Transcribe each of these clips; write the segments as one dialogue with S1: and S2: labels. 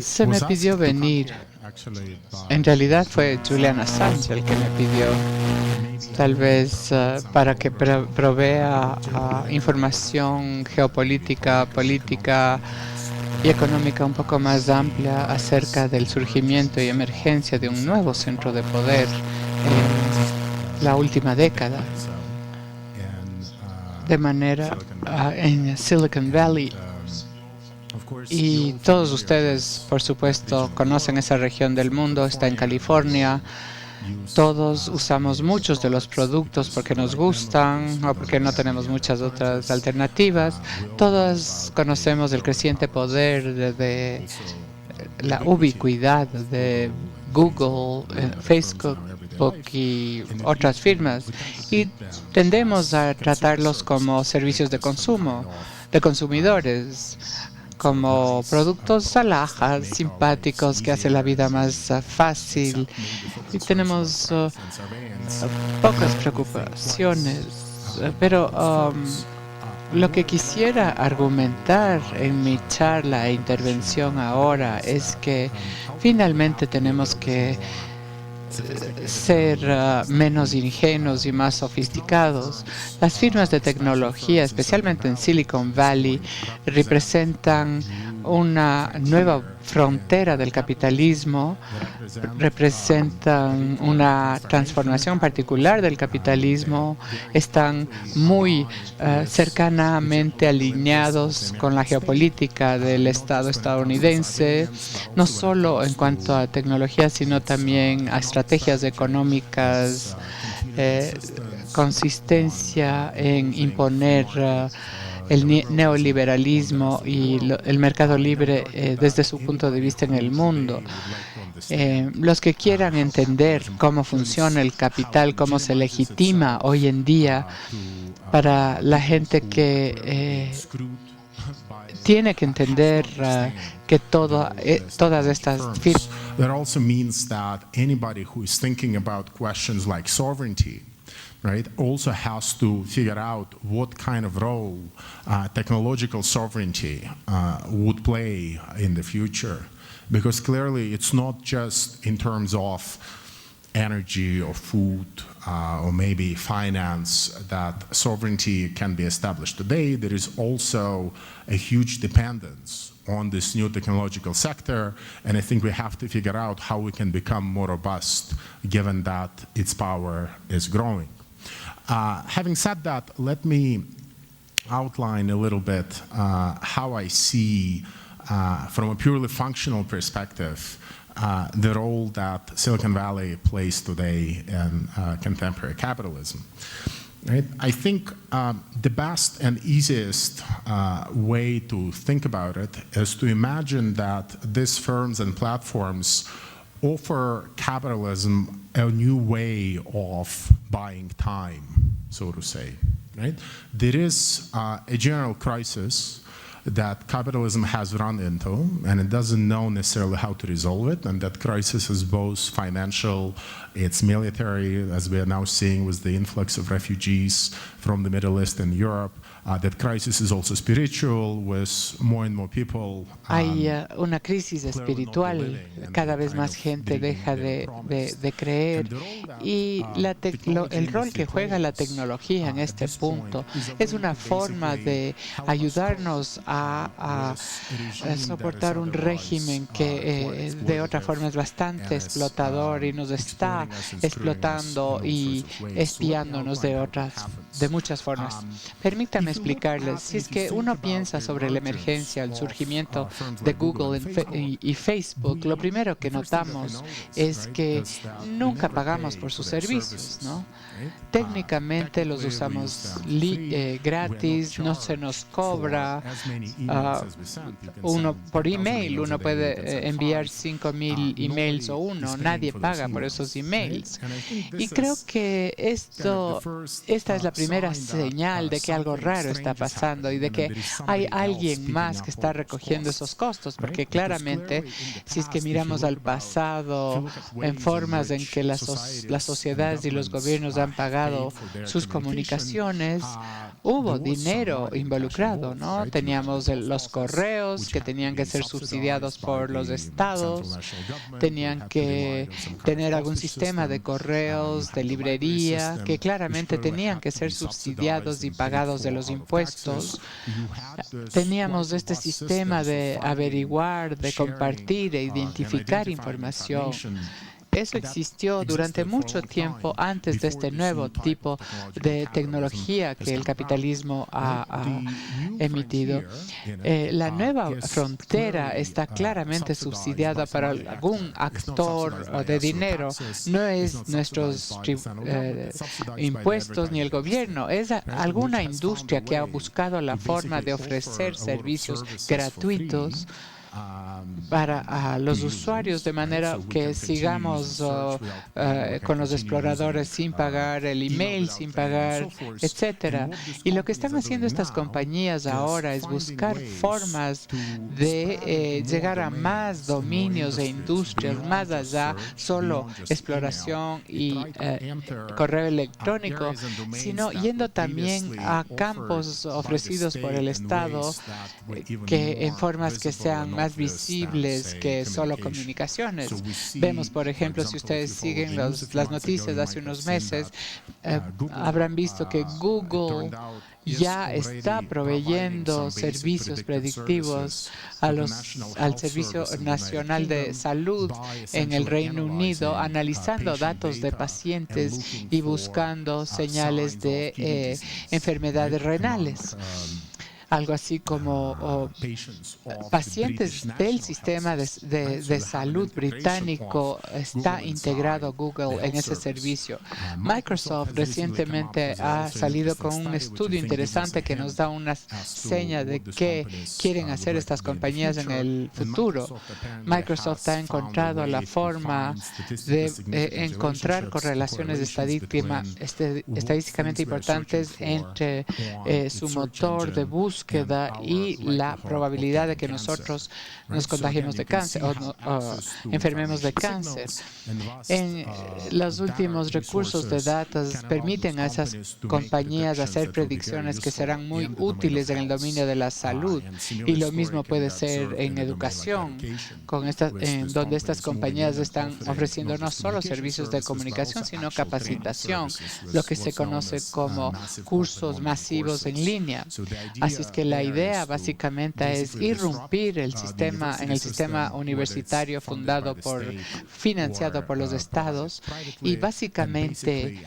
S1: Se me pidió venir. En realidad fue Julian Assange el que me pidió, tal vez para que provea información geopolítica, política y económica un poco más amplia acerca del surgimiento y emergencia de un nuevo centro de poder en la última década, de manera en Silicon Valley. Y todos ustedes, por supuesto, conocen esa región del mundo, está en California. Todos usamos muchos de los productos porque nos gustan o porque no tenemos muchas otras alternativas. Todos conocemos el creciente poder de la ubicuidad de Google, Facebook y otras firmas. Y tendemos a tratarlos como servicios de consumo, de consumidores, como productos alhajas, simpáticos, que hacen la vida más fácil. Y tenemos pocas preocupaciones. Pero lo que quisiera argumentar en mi charla e intervención ahora es que finalmente tenemos que ser menos ingenuos y más sofisticados. Las firmas de tecnología, especialmente en Silicon Valley, representan una nueva frontera del capitalismo, representan una transformación particular del capitalismo, están muy cercanamente alineados con la geopolítica del Estado estadounidense, no solo en cuanto a tecnología, sino también a estrategias económicas, consistencia en imponer el neoliberalismo y el mercado libre desde su punto de vista en el mundo. Los que quieran entender cómo funciona el capital, cómo se legitima hoy en día para la gente que tiene que entender que todas estas firmas.
S2: That also means that anybody who is thinking about questions like sovereignty, right, also has to figure out what kind of role technological sovereignty would play in the future. Because clearly it's not just in terms of energy or food or maybe finance that sovereignty can be established today. There is also a huge dependence on this new technological sector, and I think we have to figure out how we can become more robust given that its power is growing. Having said that, let me outline a little bit how I see, from a purely functional perspective, the role that Silicon Valley plays today in contemporary capitalism. Right? I think the best and easiest way to think about it is to imagine that these firms and platforms offer capitalism a new way of buying time, so to say. Right? There is a general crisis that capitalism has run into, and it doesn't know necessarily how to resolve it, and that crisis is both financial, it's military, as we are now seeing with the influx of refugees from the Middle East and Europe. That crisis is also spiritual, with more and more people.
S1: Hay una crisis espiritual, cada vez más gente deja de creer, y el rol que juega la tecnología en este punto es una forma de ayudarnos a soportar un régimen que de otra forma es bastante explotador y nos está explotando y espiándonos de muchas formas. Permítame explicarles, si es que uno piensa sobre la emergencia, el surgimiento de Google y Facebook, lo primero que notamos es que nunca pagamos por sus servicios, ¿no? Técnicamente los usamos gratis, no se nos cobra. Uno por email, uno puede enviar 5,000 emails o nadie paga por esos emails. Y creo que esta es la primera señal de que algo raro está pasando y de que hay alguien más que está recogiendo esos costos, porque claramente, si es que miramos al pasado en formas en que las sociedades y los gobiernos han pagado sus comunicaciones, hubo dinero involucrado, ¿no? Teníamos Teníamos los correos que tenían que ser subsidiados por los estados, tenían que tener algún sistema de correos, de librería, que claramente tenían que ser subsidiados y pagados de los impuestos. Teníamos este sistema de averiguar, de compartir e identificar información. Eso existió durante mucho tiempo antes de este nuevo tipo de tecnología que el capitalismo ha emitido. La nueva frontera está claramente subsidiada para algún actor de dinero. No es nuestros impuestos ni el gobierno, es alguna industria que ha buscado la forma de ofrecer servicios gratuitos para los usuarios, de manera que sigamos con los exploradores sin pagar, el email sin pagar, etcétera. Y lo que están haciendo estas compañías ahora es buscar formas de llegar a más dominios e industrias, más allá solo exploración y correo electrónico, sino yendo también a campos ofrecidos por el Estado que en formas que sean más visibles que solo comunicaciones. Vemos, por ejemplo, si ustedes siguen las noticias de hace unos meses, habrán visto que Google ya está proveyendo servicios predictivos al Servicio Nacional de Salud en el Reino Unido, analizando datos de pacientes y buscando señales de enfermedades renales. Algo así como pacientes del sistema de salud británico está integrado Google en ese servicio. Microsoft recientemente ha salido con un estudio interesante que nos da una seña de qué quieren hacer estas compañías en el futuro. Microsoft ha encontrado la forma de encontrar correlaciones estadísticamente importantes entre su motor de búsqueda y la probabilidad de que nosotros nos contagiemos de cáncer o enfermemos de cáncer. En los últimos recursos de datos permiten a esas compañías hacer predicciones que serán muy útiles en el dominio de la salud, y lo mismo puede ser en educación, donde estas compañías están ofreciendo no solo servicios de comunicación, sino capacitación, lo que se conoce como cursos masivos en línea. Así es que la idea básicamente es irrumpir en el sistema universitario financiado por los estados, y básicamente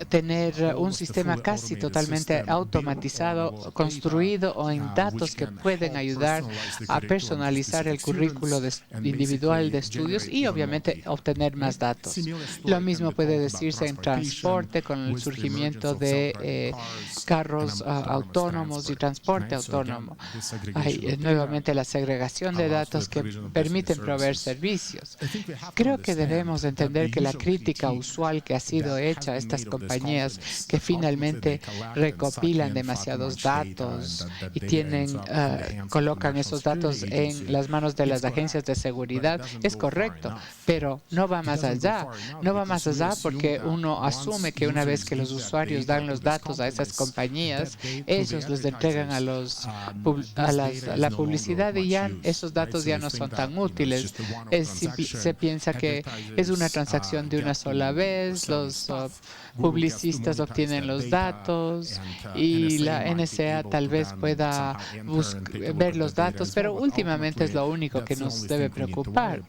S1: tener un sistema casi totalmente automatizado, construido en datos que pueden ayudar a personalizar el currículo individual de estudios y obviamente obtener más datos. Lo mismo puede decirse en transporte, con el surgimiento de carros autónomos y transporte autónomo. Hay nuevamente la segregación de datos que permiten proveer servicios. Creo que debemos entender que la crítica usual que ha sido hecha a estas compañías que finalmente recopilan demasiados datos y colocan esos datos en las manos de las agencias de seguridad es correcto, pero no va más allá. No va más allá porque uno asume que una vez que los usuarios dan los datos a esas compañías, ellos les entregan a la publicidad y ya esos datos ya no son tan útiles. Se piensa que es una transacción de una sola vez, los publicistas obtienen los datos y la NSA tal vez pueda ver los datos, pero últimamente es lo único que nos debe preocupar.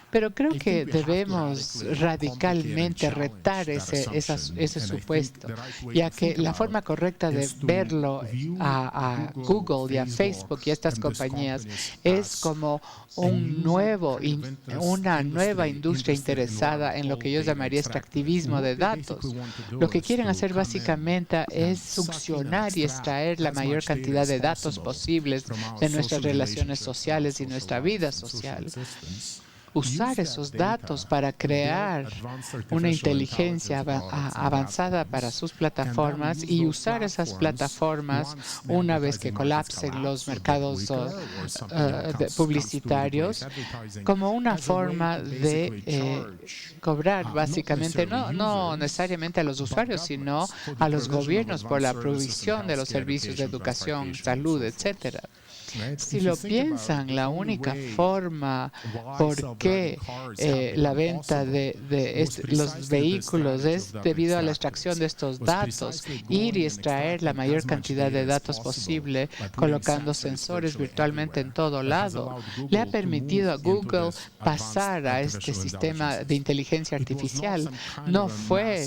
S1: Pero creo que debemos radicalmente retar ese supuesto, ya que la forma correcta de verlo a Google y a Facebook y a estas compañías es como una nueva industria interesada en lo que yo llamaría extractivismo de datos. Lo que quieren hacer básicamente es succionar y extraer la mayor cantidad de datos posibles de nuestras relaciones sociales y nuestra vida social. usar esos datos para crear una inteligencia avanzada para sus plataformas y usar esas plataformas una vez que colapsen los mercados publicitarios como una forma de cobrar básicamente, no necesariamente a los usuarios, sino a los gobiernos por la provisión de los servicios de educación, salud, etcétera. Si lo piensan, la única forma por qué la venta de los vehículos es debido a la extracción de estos datos, ir y extraer la mayor cantidad de datos posible, colocando sensores virtualmente en todo lado, le ha permitido a Google pasar a este sistema de inteligencia artificial. No fue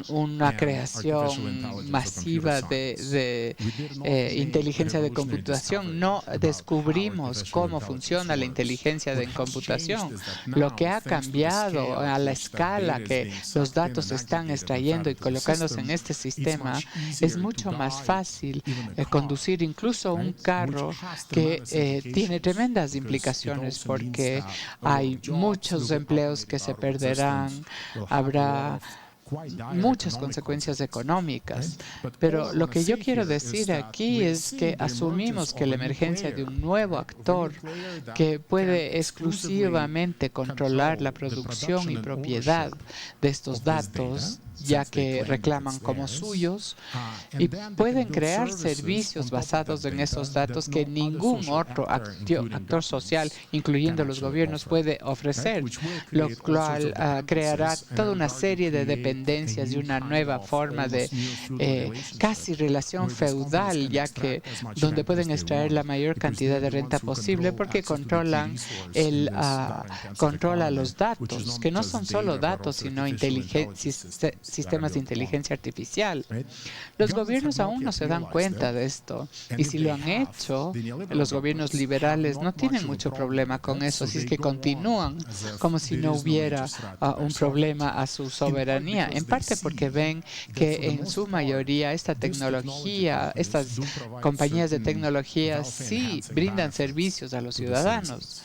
S1: una creación masiva de inteligencia de computación. No descubrimos cómo funciona la inteligencia de computación. Lo que ha cambiado a la escala que los datos se están extrayendo y colocándose en este sistema, es mucho más fácil conducir incluso un carro que tiene tremendas implicaciones porque hay muchos empleos que se perderán, habrá muchas consecuencias económicas. Pero lo que yo quiero decir aquí es que asumimos que la emergencia de un nuevo actor que puede exclusivamente controlar la producción y propiedad de estos datos, ya que reclaman como suyos, y pueden crear servicios basados en esos datos que ningún otro actor social, incluyendo los gobiernos, puede ofrecer, lo cual creará toda una serie de dependencias y una nueva forma de casi relación feudal, ya que donde pueden extraer la mayor cantidad de renta posible porque controlan los datos, que no son solo datos, sino sistemas de inteligencia artificial. Los gobiernos aún no se dan cuenta de esto, y si lo han hecho, los gobiernos liberales no tienen mucho problema con eso, así es que continúan como si no hubiera un problema a su soberanía, en parte porque ven que en su mayoría esta tecnología, estas compañías de tecnología sí brindan servicios a los ciudadanos.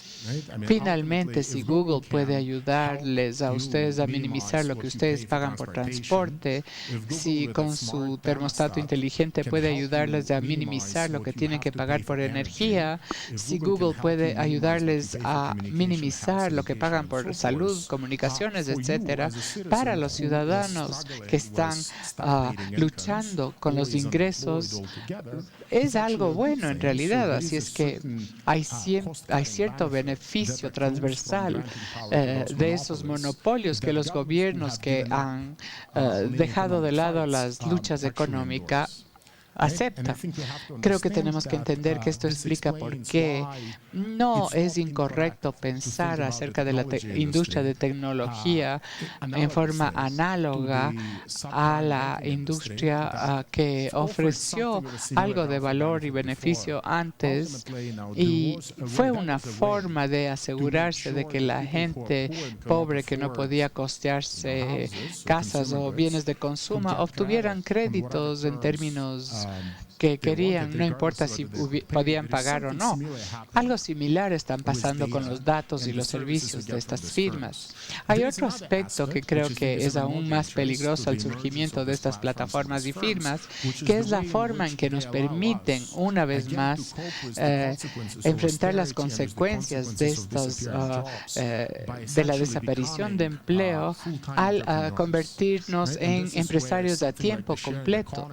S1: Finalmente, si Google puede ayudarles a ustedes a minimizar lo que ustedes pagan por transporte, si con su termostato inteligente puede ayudarles a minimizar lo que tienen que pagar por energía, si Google puede ayudarles a minimizar lo que pagan por salud, comunicaciones, etcétera, para los ciudadanos que están luchando con los ingresos, es algo bueno en realidad. Así es que hay cierto beneficio transversal de esos monopolios que los gobiernos que han dejado de lado las luchas económicas acepta. Creo que tenemos que entender que esto explica por qué no es incorrecto pensar acerca de la industria de tecnología en forma análoga a la industria que ofreció algo de valor y beneficio antes, y fue una forma de asegurarse de que la gente pobre que no podía costearse casas o bienes de consumo obtuvieran créditos en términos que querían, no importa si podían pagar o no. Algo similar están pasando con los datos y los servicios de estas firmas. Hay otro aspecto que creo que es aún más peligroso al surgimiento de estas plataformas y firmas, que es la forma en que nos permiten, una vez más, enfrentar las consecuencias de de la desaparición de empleo al convertirnos en empresarios a tiempo completo.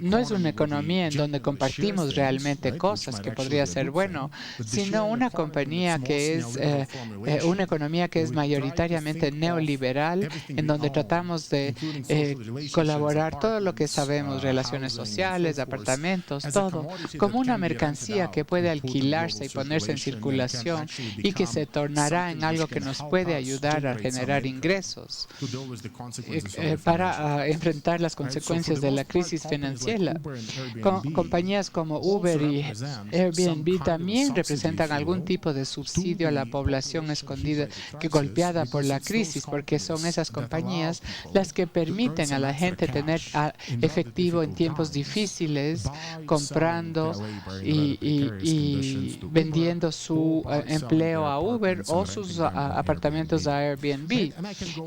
S1: No es una economía en donde compartimos realmente cosas, que podría ser bueno, sino una compañía que es una economía que es mayoritariamente neoliberal, en donde tratamos de colaborar todo lo que sabemos, relaciones sociales, apartamentos, todo, como una mercancía que puede alquilarse y ponerse en circulación y que se tornará en algo que nos puede ayudar a generar ingresos para enfrentar las consecuencias de la crisis financiera financiera. Compañías como Uber y Airbnb también representan algún tipo de subsidio a la población escondida que golpeada por la crisis, porque son esas compañías las que permiten a la gente tener efectivo en tiempos difíciles, comprando y vendiendo su empleo a Uber o sus apartamentos a Airbnb.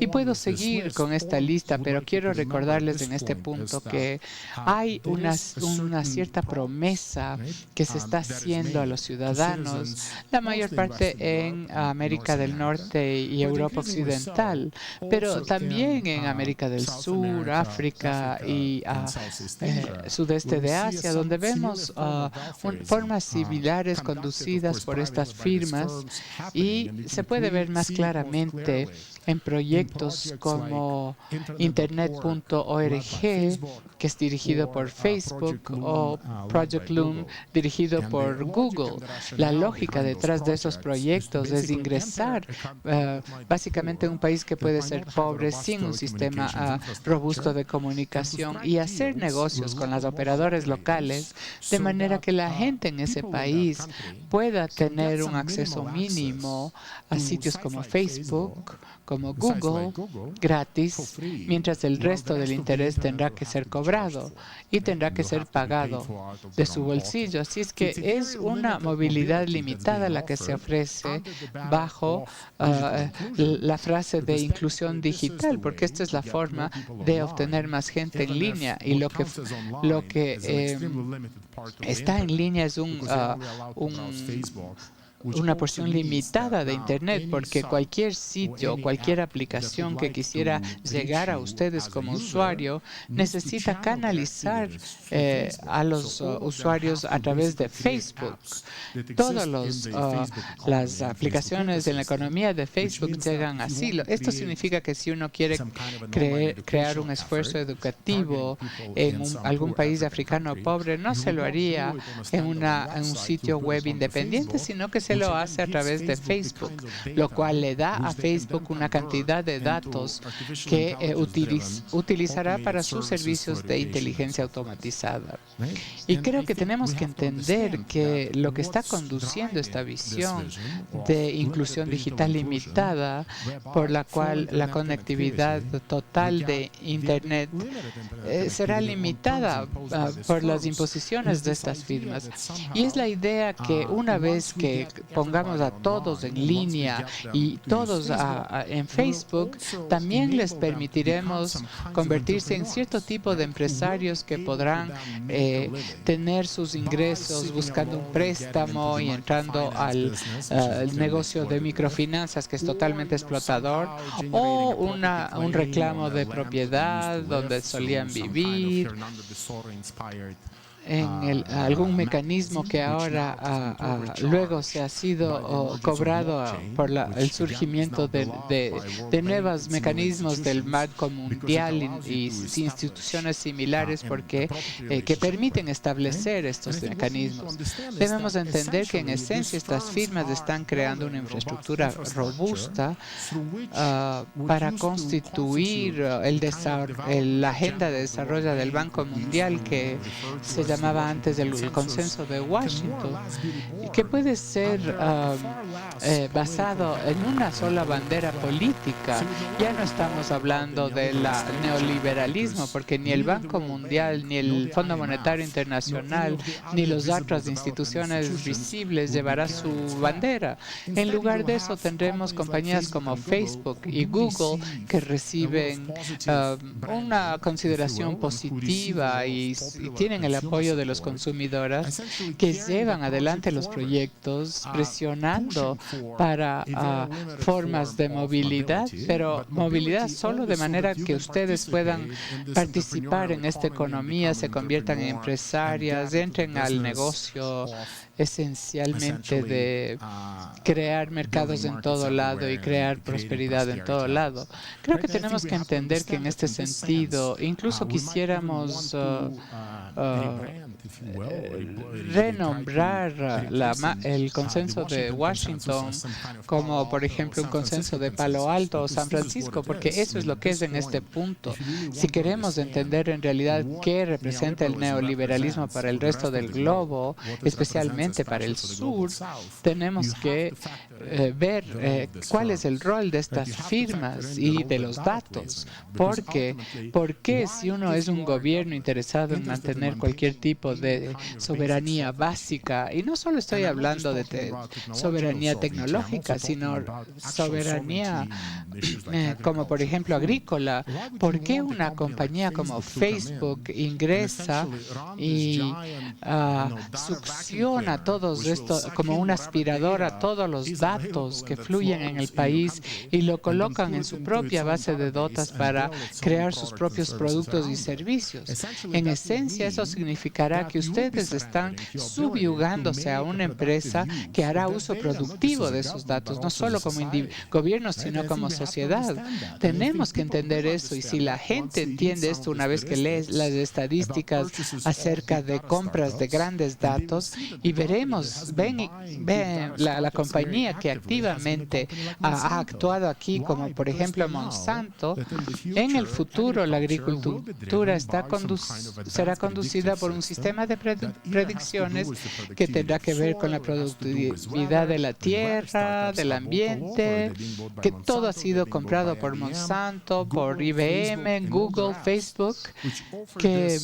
S1: Y puedo seguir con esta lista, pero quiero recordarles en este punto que hay una cierta promesa que se está haciendo a los ciudadanos, la mayor parte en América del Norte y Europa Occidental, pero también en América del Sur, África y sudeste de Asia, donde vemos formas similares conducidas por estas firmas, y se puede ver más claramente en proyectos como Internet.org, que es dirigido por Facebook, o Project Loom, dirigido por Google. La lógica detrás de esos proyectos es ingresar básicamente en un país que puede ser pobre sin un sistema robusto de comunicación y hacer negocios con los operadores locales, de manera que la gente en ese país pueda tener un acceso mínimo a sitios como Facebook, como Google, gratis, mientras el resto del interés tendrá que ser cobrado y tendrá que ser pagado de su bolsillo. Así es que es una movilidad limitada la que se ofrece bajo la frase de inclusión digital, porque esta es la forma de obtener más gente en línea, y lo que está en línea es una porción limitada de Internet, porque cualquier sitio, cualquier aplicación que quisiera llegar a ustedes como usuario necesita canalizar a los usuarios a través de Facebook. Todas las aplicaciones en la economía de Facebook llegan así. Esto significa que si uno quiere crear un esfuerzo educativo en algún país africano pobre, no se lo haría en un sitio web independiente, sino que se lo hace a través de Facebook, lo cual le da a Facebook una cantidad de datos que utilizará para sus servicios de inteligencia automatizada. Y creo que tenemos que entender que lo que está conduciendo esta visión de inclusión digital limitada, por la cual la conectividad total de Internet será limitada por las imposiciones de estas firmas. Y es la idea que una vez que pongamos a todos en línea y todos en Facebook, también les permitiremos convertirse en cierto tipo de empresarios que podrán tener sus ingresos buscando un préstamo y entrando al negocio de microfinanzas, que es totalmente explotador, o un reclamo de propiedad donde solían vivir, en algún mecanismo que ahora luego se ha sido cobrado por el surgimiento de nuevos mecanismos del Banco Mundial y instituciones similares que permiten establecer estos mecanismos. Debemos entender que en esencia estas firmas están creando una infraestructura robusta para constituir la agenda de desarrollo del Banco Mundial, que se llamaba antes del Consenso de Washington, y que puede ser basado en una sola bandera política. Ya no estamos hablando del neoliberalismo, porque ni el Banco Mundial, ni el Fondo Monetario Internacional, ni las otras instituciones visibles llevará su bandera. En lugar de eso, tendremos compañías como Facebook y Google que reciben una consideración positiva y tienen el apoyo de los consumidores, que llevan adelante los proyectos presionando para formas de movilidad, pero movilidad solo de manera que ustedes puedan participar en esta economía, se conviertan en empresarias, entren al negocio esencialmente de crear mercados en todo lado y crear prosperidad en todo lado. Creo que tenemos que entender que en este sentido, incluso quisiéramos renombrar el consenso de Washington como, por ejemplo, un consenso de Palo Alto o San Francisco, porque eso es lo que es en este punto. Si queremos entender en realidad qué representa el neoliberalismo para el resto del globo, especialmente para el sur, tenemos que ver cuál es el rol de estas firmas y de los datos. Porque, ¿por qué si uno es un gobierno interesado en mantener cualquier tipo de soberanía básica, y no solo estoy hablando de soberanía tecnológica, sino soberanía como por ejemplo agrícola, ¿por qué una compañía como Facebook ingresa y succiona todos estos, como una aspiradora, todos los datos que fluyen en el país y lo colocan en su propia base de datos para crear sus propios productos y servicios? En esencia, eso significará que ustedes están subyugándose a una empresa que hará uso productivo de esos datos, no solo como gobiernos, sino como sociedad. Tenemos que entender eso, y si la gente entiende esto una vez que lee las estadísticas acerca de compras de grandes datos, y veremos, ven la compañía que activamente ha actuado aquí, como por ejemplo Monsanto, en el futuro la agricultura será conducida por un sistema de predicciones que tendrá que ver con la productividad de la tierra, del ambiente, que todo ha sido comprado por Monsanto, por IBM, Google, Facebook, que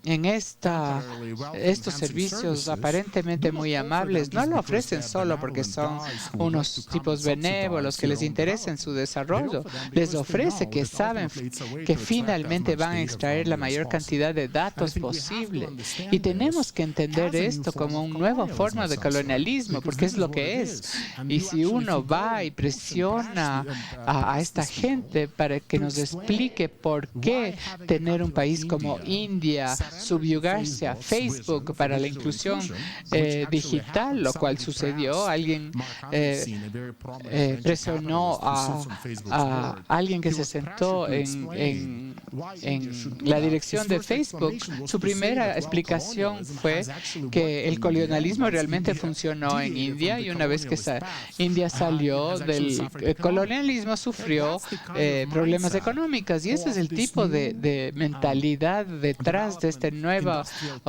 S1: en estos servicios aparentemente muy amables no lo ofrecen solo porque son unos tipos benévolos que les interesa en su desarrollo. Les ofrece que saben que finalmente van a extraer la mayor cantidad de datos posible. Y tenemos que entender esto como una nueva forma de colonialismo, porque es lo que es. Y si uno va y presiona a esta gente para que nos explique por qué tener un país como India subyugarse a Facebook para la inclusión digital, lo cual sucedió. Alguien presionó a alguien que se sentó en la dirección de Facebook. Su primera explicación fue que el colonialismo realmente funcionó en India, y una vez que India salió del colonialismo sufrió problemas económicos, y ese es el tipo de mentalidad detrás de este nuevo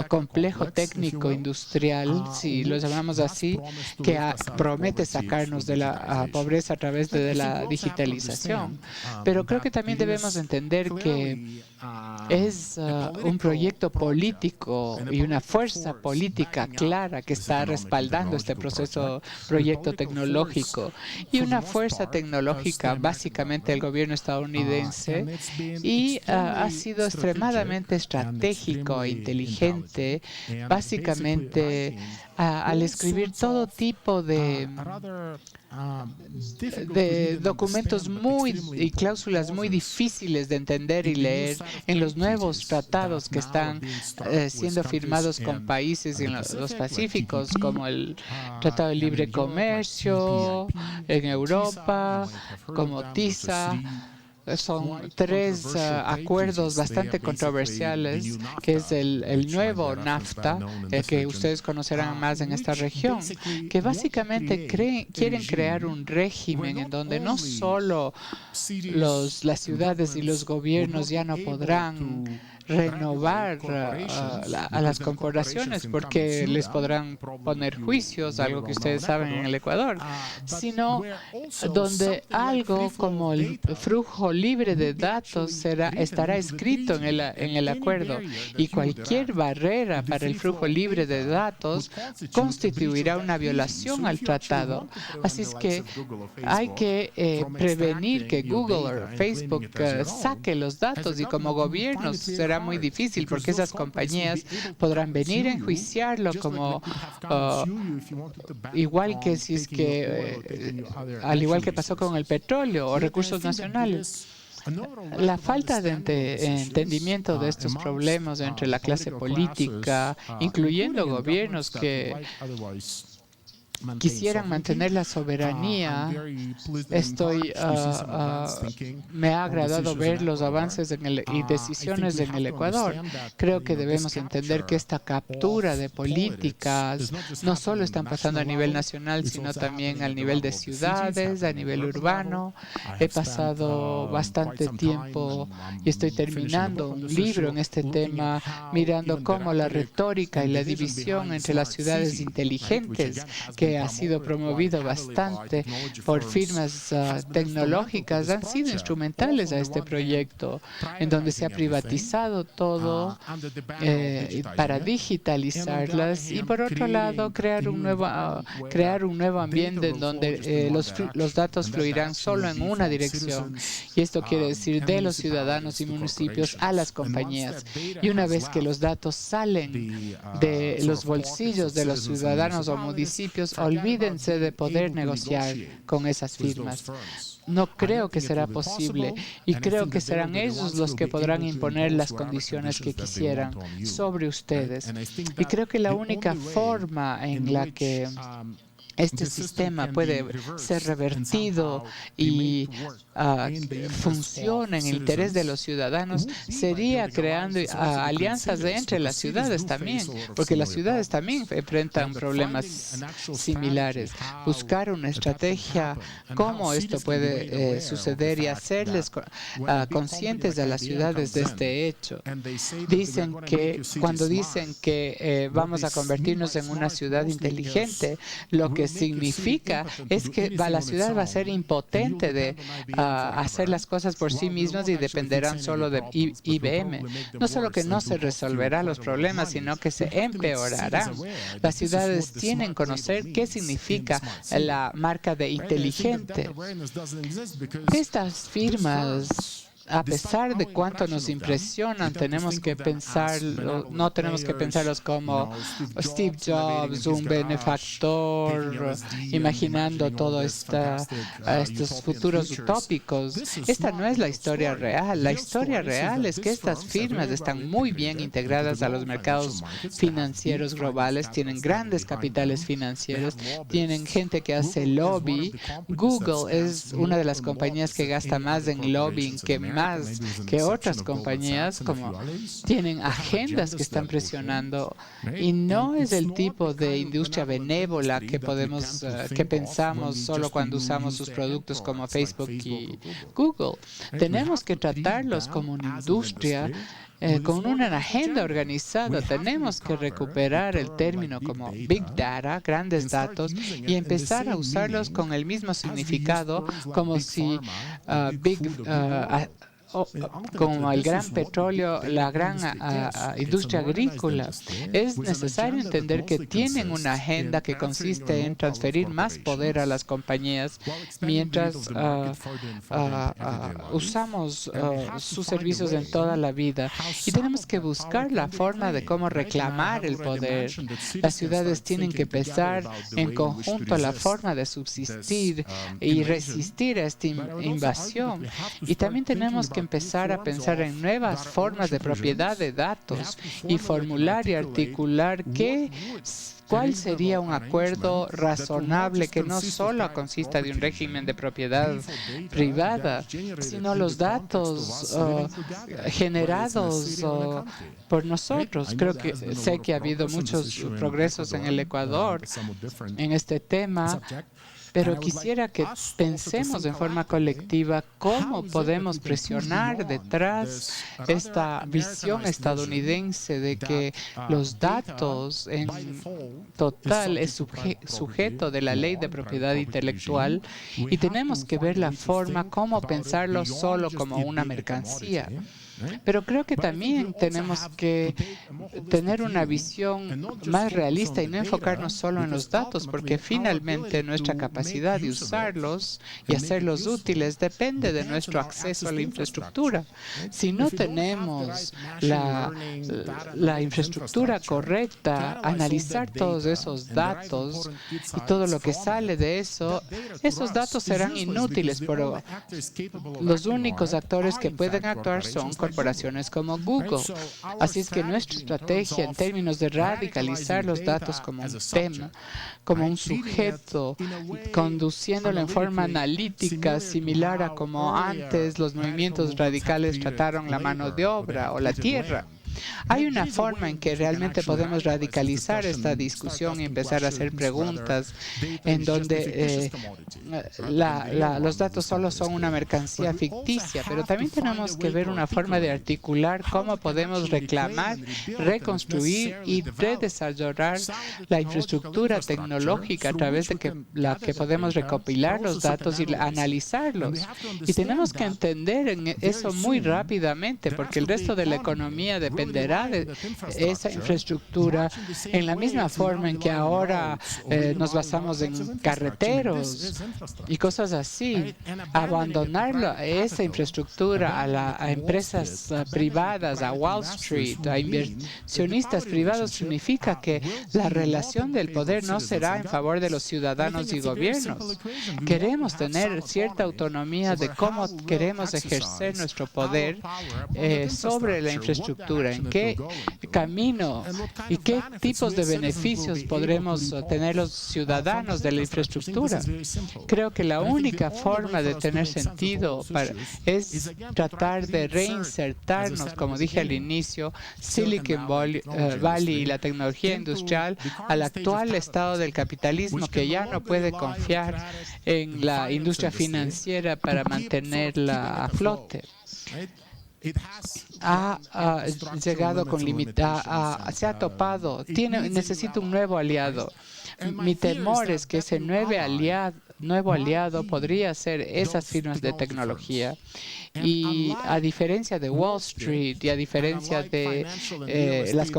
S1: complejo técnico industrial, si lo llamamos así, que promete sacarnos de la pobreza a través de la digitalización. Pero creo que también debemos entender que es un proyecto político y una fuerza política clara que está respaldando este proyecto tecnológico, y una fuerza tecnológica básicamente el gobierno estadounidense, y ha sido extremadamente estratégico e inteligente básicamente al escribir todo tipo de documentos y cláusulas muy difíciles de entender y leer en los nuevos tratados que están siendo firmados con países en los Pacíficos, como el Tratado de Libre Comercio en Europa, como TISA. Son tres acuerdos bastante controversiales, que es el nuevo NAFTA, el que ustedes conocerán más en esta región, que básicamente quieren crear un régimen en donde no solo las ciudades y los gobiernos ya no podrán renovar a las corporaciones porque les podrán poner juicios, algo que ustedes saben en el Ecuador, sino donde algo como el flujo libre de datos estará escrito en el acuerdo, y cualquier barrera para el flujo libre de datos constituirá una violación al tratado. Así es que hay que prevenir que Google o Facebook saque los datos, y como gobiernos será muy difícil porque esas compañías podrán venir a enjuiciarlo como igual que si es que al igual que pasó con el petróleo o recursos nacionales. La falta de entendimiento de estos problemas entre la clase política, incluyendo gobiernos que quisieran mantener la soberanía. Me ha agradado ver los avances y decisiones en el Ecuador. Creo que debemos entender que esta captura de políticas no solo están pasando a nivel nacional, sino también al nivel de ciudades, a nivel urbano. He pasado bastante tiempo y estoy terminando un libro en este tema, mirando cómo la retórica y la división entre las ciudades inteligentes, que ha sido promovido bastante por firmas tecnológicas, han sido instrumentales a este proyecto, en donde se ha privatizado todo para digitalizarlas y, por otro lado, crear un nuevo ambiente en donde los datos fluirán solo en una dirección. Y esto quiere decir de los ciudadanos y municipios a las compañías. Y una vez que los datos salen de los bolsillos de los ciudadanos o municipios, olvídense de poder negociar con esas firmas. No creo que será posible y creo que serán ellos los que podrán imponer las condiciones que quisieran sobre ustedes. Y creo que la única forma en la que este sistema puede ser revertido y funciona en el interés de los ciudadanos sería creando alianzas entre las ciudades también, porque las ciudades también enfrentan problemas similares. Buscar una estrategia cómo esto puede suceder y hacerles conscientes de las ciudades de este hecho. Cuando dicen que vamos a convertirnos en una ciudad inteligente, lo que significa es que la ciudad va a ser impotente de hacer las cosas por sí mismas y dependerán solo de IBM. No solo que no se resolverán los problemas, sino que se empeorarán. Las ciudades tienen que conocer qué significa la marca de inteligente. Estas firmas, a pesar de cuánto nos impresionan, tenemos que no tenemos que pensarlos como Steve Jobs, un benefactor, imaginando todos estos futuros utópicos. Esta no es la historia real. La historia real es que estas firmas están muy bien integradas a los mercados financieros globales, tienen grandes capitales financieros, tienen gente que hace lobby. Google es una de las compañías que gasta más en lobbying más que otras compañías, como tienen agendas que están presionando, y no es el tipo de industria benévola que pensamos solo cuando usamos sus productos como Facebook y Google. Tenemos que tratarlos como una industria con una agenda organizada. Tenemos que recuperar el término como Big Data, grandes datos, y empezar a usarlos con el mismo significado como si como el gran petróleo, la gran industria agrícola. Es necesario entender que tienen una agenda que consiste en transferir más poder a las compañías mientras usamos sus servicios en toda la vida. Y tenemos que buscar la forma de cómo reclamar el poder. Las ciudades tienen que pensar en conjunto la forma de subsistir y resistir a esta invasión. Y también tenemos que empezar a pensar en nuevas formas de propiedad de datos y formular y articular cuál sería un acuerdo razonable que no solo consista de un régimen de propiedad privada, sino los datos generados por nosotros. Sé que ha habido muchos progresos en el Ecuador en este tema, pero quisiera que pensemos en forma colectiva cómo podemos presionar detrás esta visión estadounidense de que los datos en total es sujeto de la ley de propiedad intelectual, y tenemos que ver la forma cómo pensarlo solo como una mercancía. Pero creo que también tenemos que tener una visión más realista y no enfocarnos solo en los datos, porque finalmente nuestra capacidad de usarlos y hacerlos útiles depende de nuestro acceso a la infraestructura. Si no tenemos la infraestructura correcta, analizar todos esos datos y todo lo que sale de eso, esos datos serán inútiles, pero los únicos actores que pueden actuar son corporaciones como Google. Así es que nuestra estrategia en términos de radicalizar los datos como un tema, como un sujeto, conduciéndolo en forma analítica, similar a como antes los movimientos radicales trataron la mano de obra o la tierra. Hay una forma en que realmente podemos radicalizar esta discusión y empezar a hacer preguntas en donde los datos solo son una mercancía ficticia, pero también tenemos que ver una forma de articular cómo podemos reclamar, reconstruir y redesarrollar la infraestructura tecnológica a través de la que podemos recopilar los datos y analizarlos. Y tenemos que entender eso muy rápidamente, porque el resto de la economía dependerá de esa infraestructura en la misma forma en que ahora nos basamos en carreteros y cosas así. Abandonar esa infraestructura a empresas privadas, a Wall Street, a inversionistas privados, significa que la relación del poder no será en favor de los ciudadanos y gobiernos. Queremos tener cierta autonomía de cómo queremos ejercer nuestro poder sobre la infraestructura, en qué camino y qué tipos de beneficios podremos tener los ciudadanos de la infraestructura. Creo que la única forma de tener sentido es tratar de reinsertarnos, como dije al inicio, Silicon Valley y la tecnología industrial al actual estado del capitalismo, que ya no puede confiar en la industria financiera para mantenerla a flote. Ha llegado con se ha topado, necesita un nuevo aliado. Mi temor es que ese nuevo aliado podría ser esas firmas de tecnología. Y a diferencia de Wall Street y a diferencia de las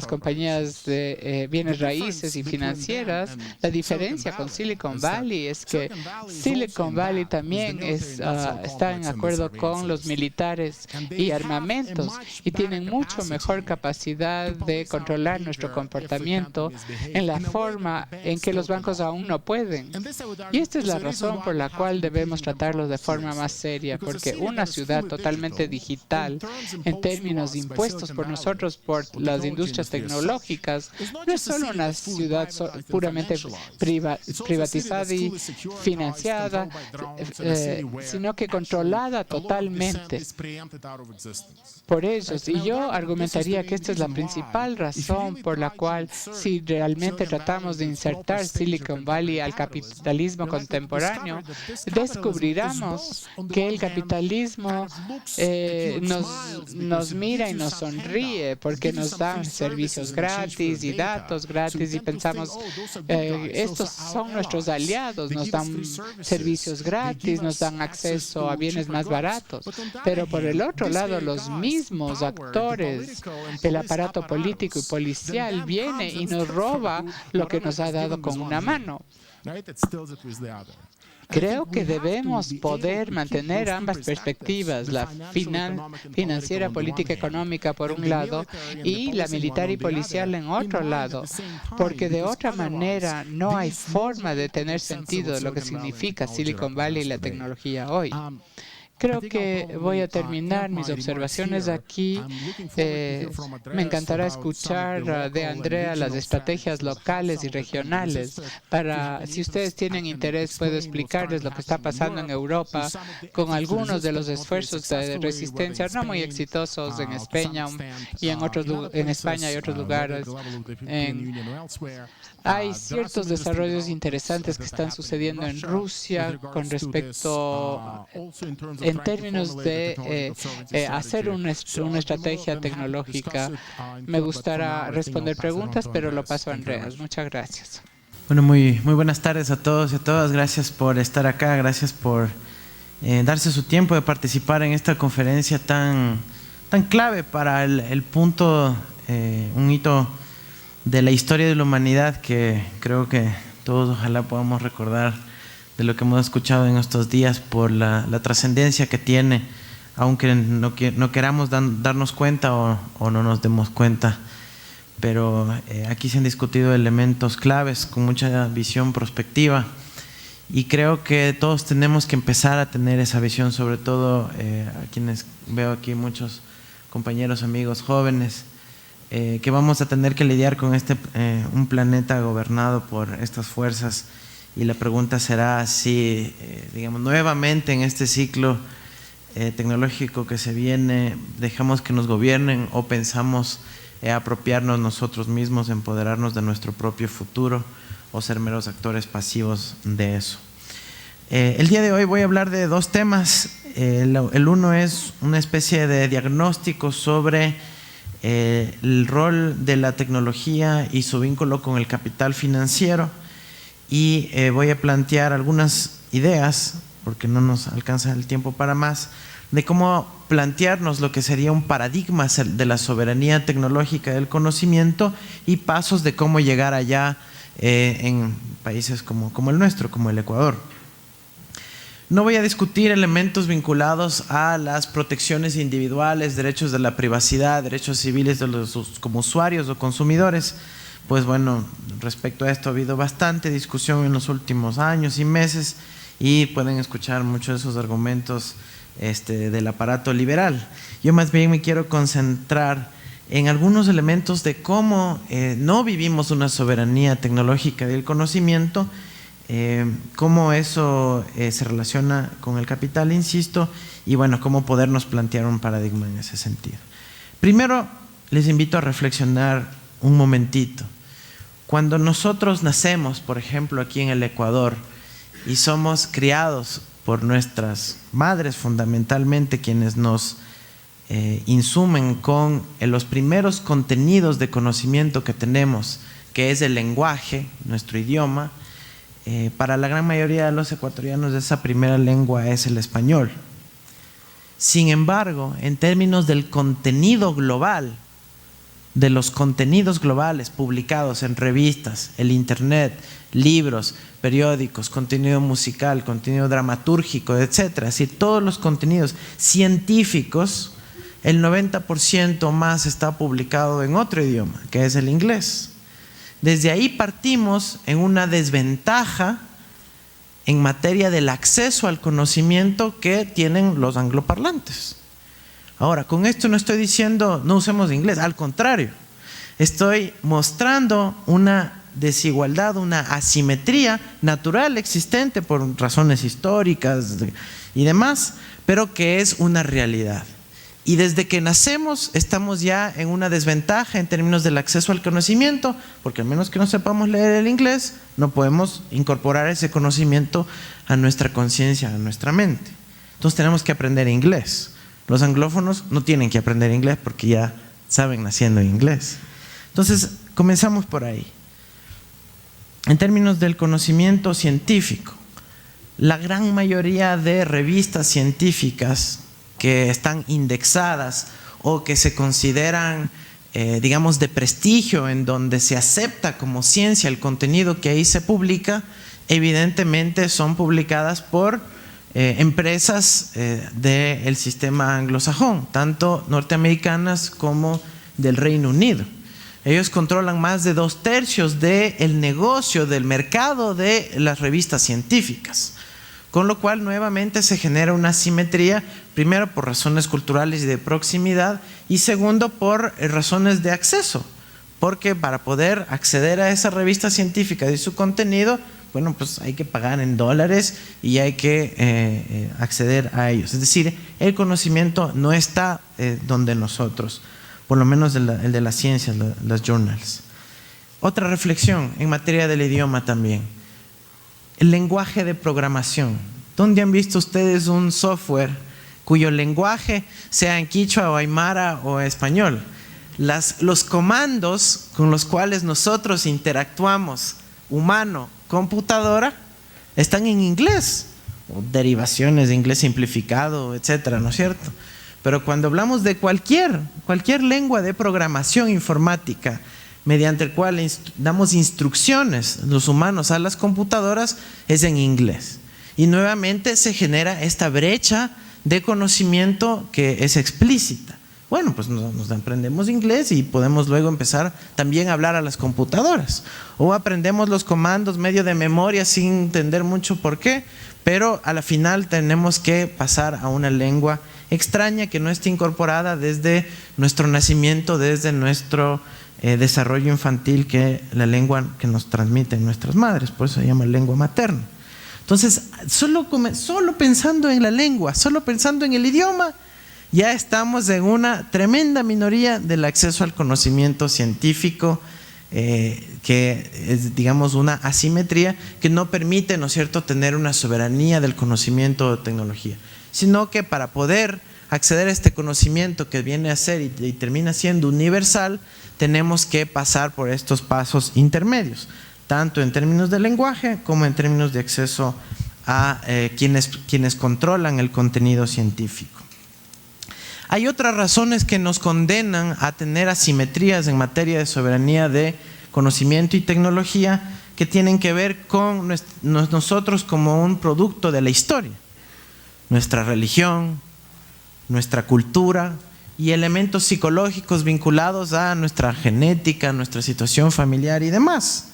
S1: compañías de bienes raíces y financieras, la diferencia con Silicon Valley es que Silicon Valley también está en acuerdo con los militares y armamentos y tienen mucho mejor capacidad de controlar nuestro comportamiento en la forma en que los bancos aún no pueden. Y esta es la razón por la cual debemos tratarlos de forma más seria, porque una ciudad totalmente digital en términos de impuestos por nosotros, por las industrias tecnológicas, no es solo una ciudad puramente privatizada y financiada, sino que controlada totalmente por ellos. Y yo argumentaría que esta es la principal razón por la cual, si realmente tratamos de insertar Silicon Valley al capitalismo contemporáneo, descubriremos que el capitalismo nos mira y nos sonríe porque nos dan servicios gratis y datos gratis y pensamos, estos son nuestros aliados, nos dan servicios gratis, nos dan acceso a bienes más baratos. Pero por el otro lado, los mismos actores, el aparato político y policial viene y nos roba lo que nos ha dado con una mano. Creo que debemos poder mantener ambas perspectivas, la financiera, política, económica por un lado y la militar y policial en otro lado, porque de otra manera no hay forma de tener sentido de lo que significa Silicon Valley y la tecnología hoy. Creo que voy a terminar mis observaciones aquí. Me encantará escuchar de Andrea las estrategias locales y regionales. Si ustedes tienen interés, puedo explicarles lo que está pasando en Europa con algunos de los esfuerzos de resistencia no muy exitosos en España y en España y otros lugares. Hay ciertos desarrollos interesantes que están sucediendo en Rusia con respecto en términos de hacer una estrategia tecnológica. Me gustará responder preguntas, pero lo paso a Andreas. Muchas gracias.
S3: Bueno, muy buenas tardes a todos y a todas. Gracias por estar acá, gracias por darse su tiempo de participar en esta conferencia tan clave para el punto, un hito de la historia de la humanidad que creo que todos ojalá podamos recordar de lo que hemos escuchado en estos días por la trascendencia que tiene, aunque no queramos darnos cuenta o no nos demos cuenta. Pero aquí se han discutido elementos claves con mucha visión prospectiva y creo que todos tenemos que empezar a tener esa visión, sobre todo a quienes veo aquí muchos compañeros, amigos jóvenes, que vamos a tener que lidiar con un planeta gobernado por estas fuerzas, y la pregunta será si, digamos, nuevamente en este ciclo tecnológico que se viene, dejamos que nos gobiernen o pensamos apropiarnos nosotros mismos, empoderarnos de nuestro propio futuro o ser meros actores pasivos de eso. El día de hoy voy a hablar de dos temas. El uno es una especie de diagnóstico sobre el rol de la tecnología y su vínculo con el capital financiero, y voy a plantear algunas ideas, porque no nos alcanza el tiempo para más, de cómo plantearnos lo que sería un paradigma de la soberanía tecnológica del conocimiento y pasos de cómo llegar allá en países como el nuestro, como el Ecuador. No voy a discutir elementos vinculados a las protecciones individuales, derechos de la privacidad, derechos civiles de los como usuarios o consumidores. Pues bueno, respecto a esto ha habido bastante discusión en los últimos años y meses, y pueden escuchar muchos de esos argumentos del aparato liberal. Yo más bien me quiero concentrar en algunos elementos de cómo no vivimos una soberanía tecnológica del conocimiento, cómo eso se relaciona con el capital, insisto, y bueno, cómo podernos plantear un paradigma en ese sentido. Primero, les invito a reflexionar un momentito. Cuando nosotros nacemos, por ejemplo, aquí en el Ecuador, y somos criados por nuestras madres, fundamentalmente quienes nos insumen con los primeros contenidos de conocimiento que tenemos, que es el lenguaje, nuestro idioma, para la gran mayoría de los ecuatorianos esa primera lengua es el español. Sin embargo, en términos del contenido global, de los contenidos globales publicados en revistas, el internet, libros, periódicos, contenido musical, contenido dramatúrgico, etcétera, es decir, todos los contenidos científicos, el 90% más está publicado en otro idioma, que es el inglés. Desde ahí partimos en una desventaja en materia del acceso al conocimiento que tienen los angloparlantes. Ahora, con esto no estoy diciendo no usemos inglés, al contrario, estoy mostrando una desigualdad, una asimetría natural existente por razones históricas y demás, pero que es una realidad. Y desde que nacemos estamos ya en una desventaja en términos del acceso al conocimiento, porque al menos que no sepamos leer el inglés, no podemos incorporar ese conocimiento a nuestra conciencia, a nuestra mente. Entonces tenemos que aprender inglés. Los anglófonos no tienen que aprender inglés porque ya saben naciendo inglés. Entonces, comenzamos por ahí. En términos del conocimiento científico, la gran mayoría de revistas científicas que están indexadas o que se consideran, digamos, de prestigio, en donde se acepta como ciencia el contenido que ahí se publica, evidentemente son publicadas por empresas del sistema anglosajón, tanto norteamericanas como del Reino Unido. Ellos controlan más de 2/3 del negocio, del mercado de las revistas científicas, con lo cual nuevamente se genera una asimetría, primero por razones culturales y de proximidad, y segundo por razones de acceso, porque para poder acceder a esa revista científica y su contenido, bueno, pues hay que pagar en dólares y hay que acceder a ellos. Es decir, el conocimiento no está donde nosotros, por lo menos el de las ciencias, las journals. Otra reflexión en materia del idioma también. El lenguaje de programación. ¿Dónde han visto ustedes un software cuyo lenguaje sea en quichua o aymara o español? Los comandos con los cuales nosotros interactuamos, humano, computadora, están en inglés, o derivaciones de inglés simplificado, etcétera, ¿no es cierto? Pero cuando hablamos de cualquier lengua de programación informática mediante el cual damos instrucciones los humanos a las computadoras, es en inglés. Y nuevamente se genera esta brecha de conocimiento que es explícita. Bueno, pues nos aprendemos inglés y podemos luego empezar también a hablar a las computadoras. O aprendemos los comandos medio de memoria sin entender mucho por qué, pero a la final tenemos que pasar a una lengua extraña que no esté incorporada desde nuestro nacimiento, desde nuestro desarrollo infantil, que la lengua que nos transmiten nuestras madres, por eso se llama lengua materna. Entonces, solo pensando en la lengua, solo pensando en el idioma, ya estamos en una tremenda minoría del acceso al conocimiento científico, que es, digamos, una asimetría que no permite, ¿no es cierto?, tener una soberanía del conocimiento de tecnología, sino que para poder acceder a este conocimiento que viene a ser y termina siendo universal, tenemos que pasar por estos pasos intermedios, tanto en términos de lenguaje como en términos de acceso a quienes controlan el contenido científico. Hay otras razones que nos condenan a tener asimetrías en materia de soberanía de conocimiento y tecnología, que tienen que ver con nosotros como un producto de la historia, nuestra religión, nuestra cultura y elementos psicológicos vinculados a nuestra genética, nuestra situación familiar y demás.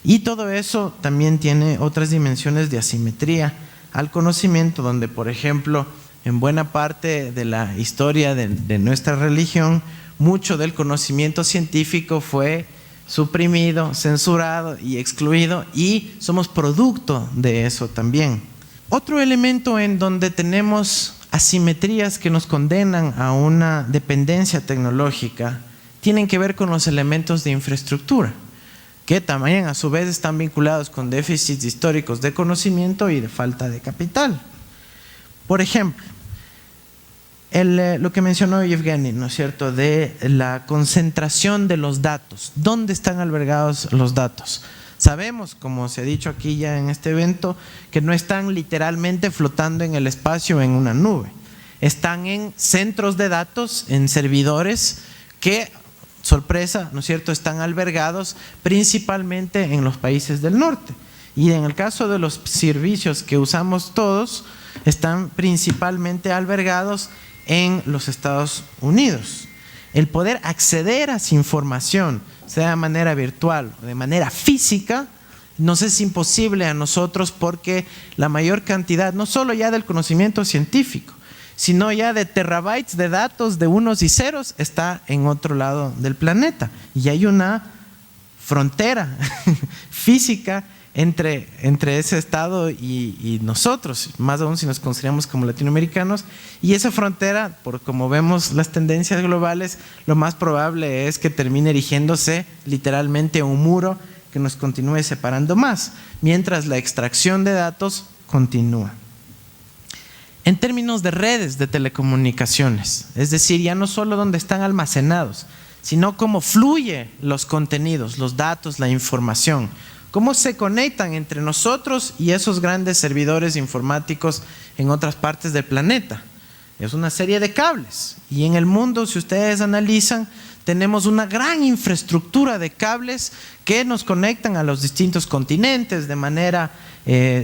S3: Y todo eso también tiene otras dimensiones de asimetría al conocimiento, donde, por ejemplo, en buena parte de la historia de nuestra religión, mucho del conocimiento científico fue suprimido, censurado y excluido, y somos producto de eso también. Otro elemento en donde tenemos asimetrías que nos condenan a una dependencia tecnológica tienen que ver con los elementos de infraestructura, que también a su vez están vinculados con déficits históricos de conocimiento y de falta de capital. Por ejemplo, lo que mencionó Yevgeny, ¿no es cierto?, de la concentración de los datos. ¿Dónde están albergados los datos? Sabemos, como se ha dicho aquí ya en este evento, que no están literalmente flotando en el espacio en una nube. Están en centros de datos, en servidores que, sorpresa, ¿no es cierto?, están albergados principalmente en los países del norte. Y en el caso de los servicios que usamos todos, están principalmente albergados en los Estados Unidos. El poder acceder a esa información, sea de manera virtual o de manera física, nos es imposible a nosotros, porque la mayor cantidad, no solo ya del conocimiento científico, sino ya de terabytes de datos de unos y ceros, está en otro lado del planeta. Y hay una frontera física entre ese estado y nosotros, más aún si nos consideramos como latinoamericanos, y esa frontera, por como vemos las tendencias globales, lo más probable es que termine erigiéndose literalmente un muro que nos continúe separando más, mientras la extracción de datos continúa. En términos de redes de telecomunicaciones, es decir, ya no solo donde están almacenados, sino cómo fluyen los contenidos, los datos, la información, cómo se conectan entre nosotros y esos grandes servidores informáticos en otras partes del planeta. Es una serie de cables, y en el mundo, si ustedes analizan, tenemos una gran infraestructura de cables que nos conectan a los distintos continentes de manera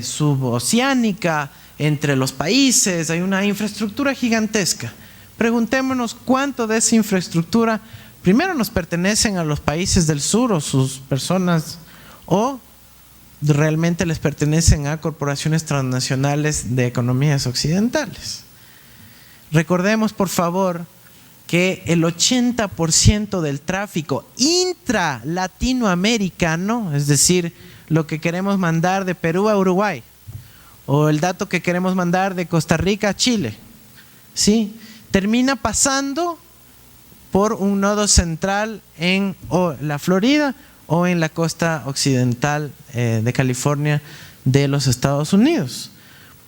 S3: suboceánica, entre los países. Hay una infraestructura gigantesca. Preguntémonos cuánto de esa infraestructura primero nos pertenecen a los países del sur o sus personas, o realmente les pertenecen a corporaciones transnacionales de economías occidentales. Recordemos, por favor, que el 80% del tráfico intra-latinoamericano, es decir, lo que queremos mandar de Perú a Uruguay, o el dato que queremos mandar de Costa Rica a Chile, ¿sí?, termina pasando por un nodo central en la Florida o en la costa occidental de California de los Estados Unidos,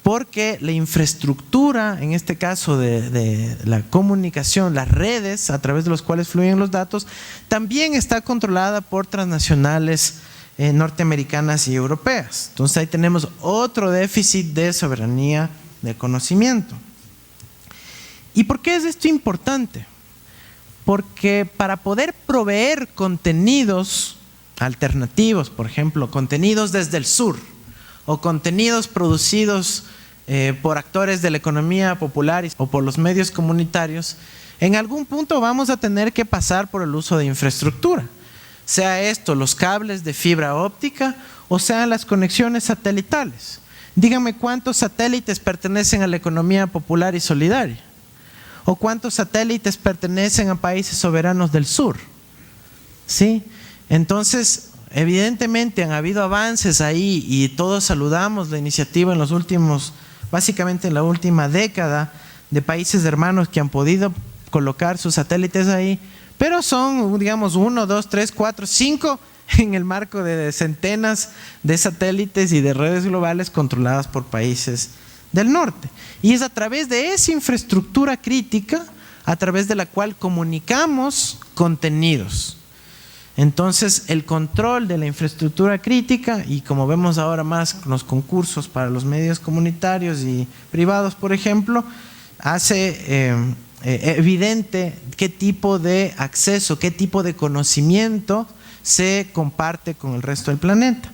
S3: porque la infraestructura, en este caso de la comunicación, las redes a través de los cuales fluyen los datos, también está controlada por transnacionales norteamericanas y europeas. Entonces ahí tenemos otro déficit de soberanía de conocimiento. ¿Y por qué es esto importante? Porque para poder proveer contenidos alternativos, por ejemplo, contenidos desde el sur o contenidos producidos por actores de la economía popular o por los medios comunitarios, en algún punto vamos a tener que pasar por el uso de infraestructura, sea esto los cables de fibra óptica o sean las conexiones satelitales. Díganme cuántos satélites pertenecen a la economía popular y solidaria, o cuántos satélites pertenecen a países soberanos del sur, ¿sí? Entonces, evidentemente han habido avances ahí y todos saludamos la iniciativa en los últimos, básicamente en la última década, de países hermanos que han podido colocar sus satélites ahí, pero son, digamos, 1, 2, 3, 4, 5 en el marco de centenas de satélites y de redes globales controladas por países del norte. Y es a través de esa infraestructura crítica a través de la cual comunicamos contenidos. Entonces, el control de la infraestructura crítica, y como vemos ahora más con los concursos para los medios comunitarios y privados, por ejemplo, hace evidente qué tipo de acceso, qué tipo de conocimiento se comparte con el resto del planeta.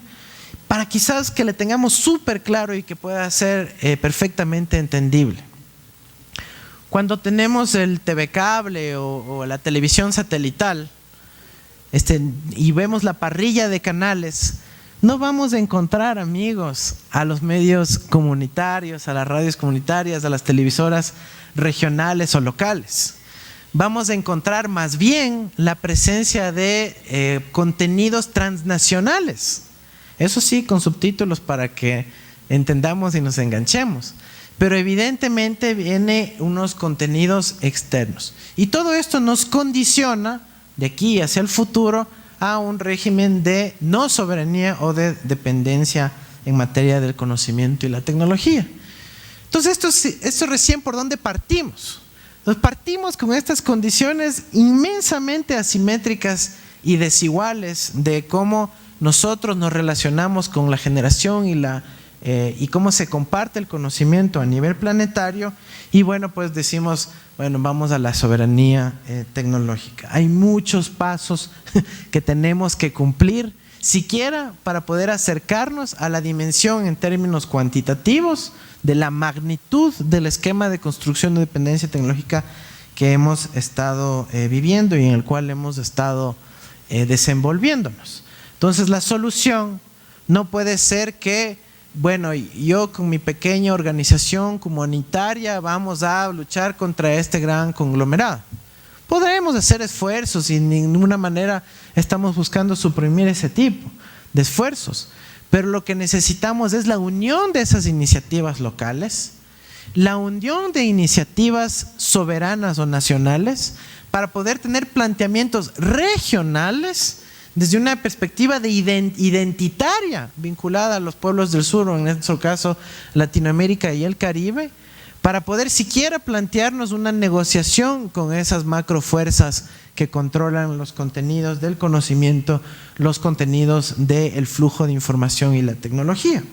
S3: Para quizás que le tengamos súper claro y que pueda ser perfectamente entendible. Cuando tenemos el TV cable o la televisión satelital, y vemos la parrilla de canales, no vamos a encontrar, amigos, a los medios comunitarios, a las radios comunitarias, a las televisoras regionales o locales. Vamos a encontrar más bien la presencia de contenidos transnacionales. Eso sí, con subtítulos para que entendamos y nos enganchemos. Pero evidentemente vienen unos contenidos externos. Y todo esto nos condiciona de aquí hacia el futuro a un régimen de no soberanía o de dependencia en materia del conocimiento y la tecnología. Entonces esto recién por dónde partimos. Entonces partimos con estas condiciones inmensamente asimétricas y desiguales de cómo nosotros nos relacionamos con la generación y cómo se comparte el conocimiento a nivel planetario. Y bueno, pues decimos, bueno, vamos a la soberanía tecnológica. Hay muchos pasos que tenemos que cumplir, siquiera para poder acercarnos a la dimensión en términos cuantitativos de la magnitud del esquema de construcción de dependencia tecnológica que hemos estado viviendo y en el cual hemos estado desenvolviéndonos. Entonces, la solución no puede ser que, bueno, yo con mi pequeña organización comunitaria vamos a luchar contra este gran conglomerado. Podremos hacer esfuerzos y de ninguna manera estamos buscando suprimir ese tipo de esfuerzos, pero lo que necesitamos es la unión de esas iniciativas locales, la unión de iniciativas soberanas o nacionales para poder tener planteamientos regionales desde una perspectiva de identitaria vinculada a los pueblos del sur, o en nuestro caso Latinoamérica y el Caribe, para poder siquiera plantearnos una negociación con esas macrofuerzas que controlan los contenidos del conocimiento, los contenidos del flujo de información y la tecnología.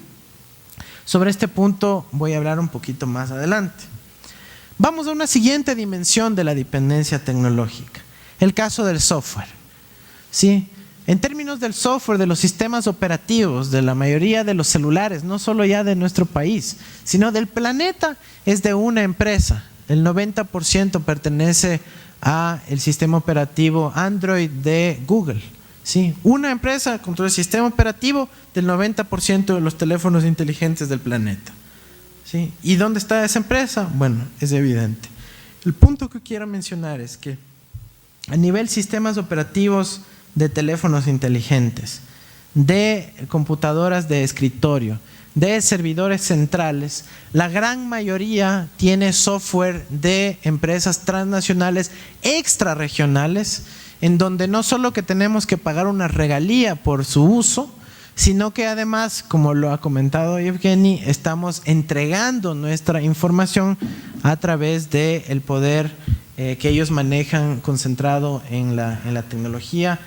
S3: Sobre este punto voy a hablar un poquito más adelante. Vamos a una siguiente dimensión de la dependencia tecnológica, el caso del software. ¿Sí? En términos del software, de los sistemas operativos, de la mayoría de los celulares, no solo ya de nuestro país, sino del planeta, es de una empresa. El 90% pertenece al sistema operativo Android de Google. ¿Sí? Una empresa controla el sistema operativo del 90% de los teléfonos inteligentes del planeta. ¿Sí? ¿Y dónde está esa empresa? Bueno, es evidente. El punto que quiero mencionar es que a nivel sistemas operativos de teléfonos inteligentes, de computadoras de escritorio, de servidores centrales, la gran mayoría tiene software de empresas transnacionales extrarregionales, en donde no solo que tenemos que pagar una regalía por su uso, sino que además, como lo ha comentado Evgeny, estamos entregando nuestra información a través del poder que ellos manejan concentrado en la tecnología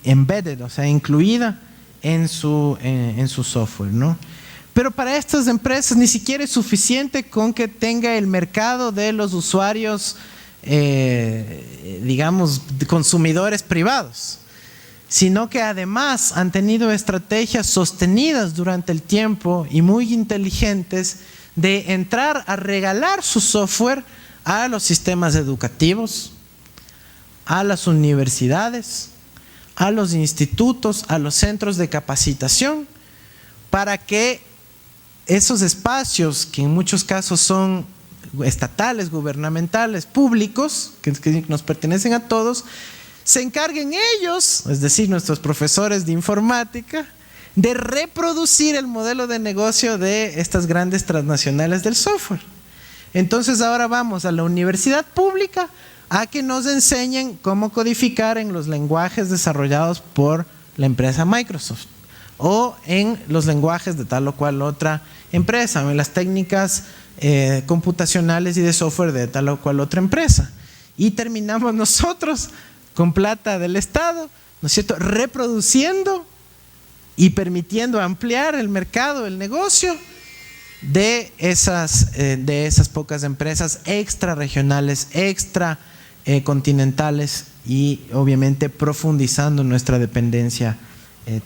S3: embedded, o sea, incluida en su software, ¿no? Pero para estas empresas ni siquiera es suficiente con que tenga el mercado de los usuarios, digamos, consumidores privados, sino que además han tenido estrategias sostenidas durante el tiempo y muy inteligentes de entrar a regalar su software a los sistemas educativos, a las universidades, a los institutos, a los centros de capacitación, para que esos espacios, que en muchos casos son estatales, gubernamentales, públicos, que nos pertenecen a todos, se encarguen ellos, es decir, nuestros profesores de informática, de reproducir el modelo de negocio de estas grandes transnacionales del software. Entonces ahora vamos a la universidad pública a que nos enseñen cómo codificar en los lenguajes desarrollados por la empresa Microsoft, o en los lenguajes de tal o cual otra empresa, o en las técnicas computacionales y de software de tal o cual otra empresa. Y terminamos nosotros con plata del Estado, ¿no es cierto?, reproduciendo y permitiendo ampliar el mercado, el negocio de esas pocas empresas extra regionales, extra continentales, y obviamente profundizando nuestra dependencia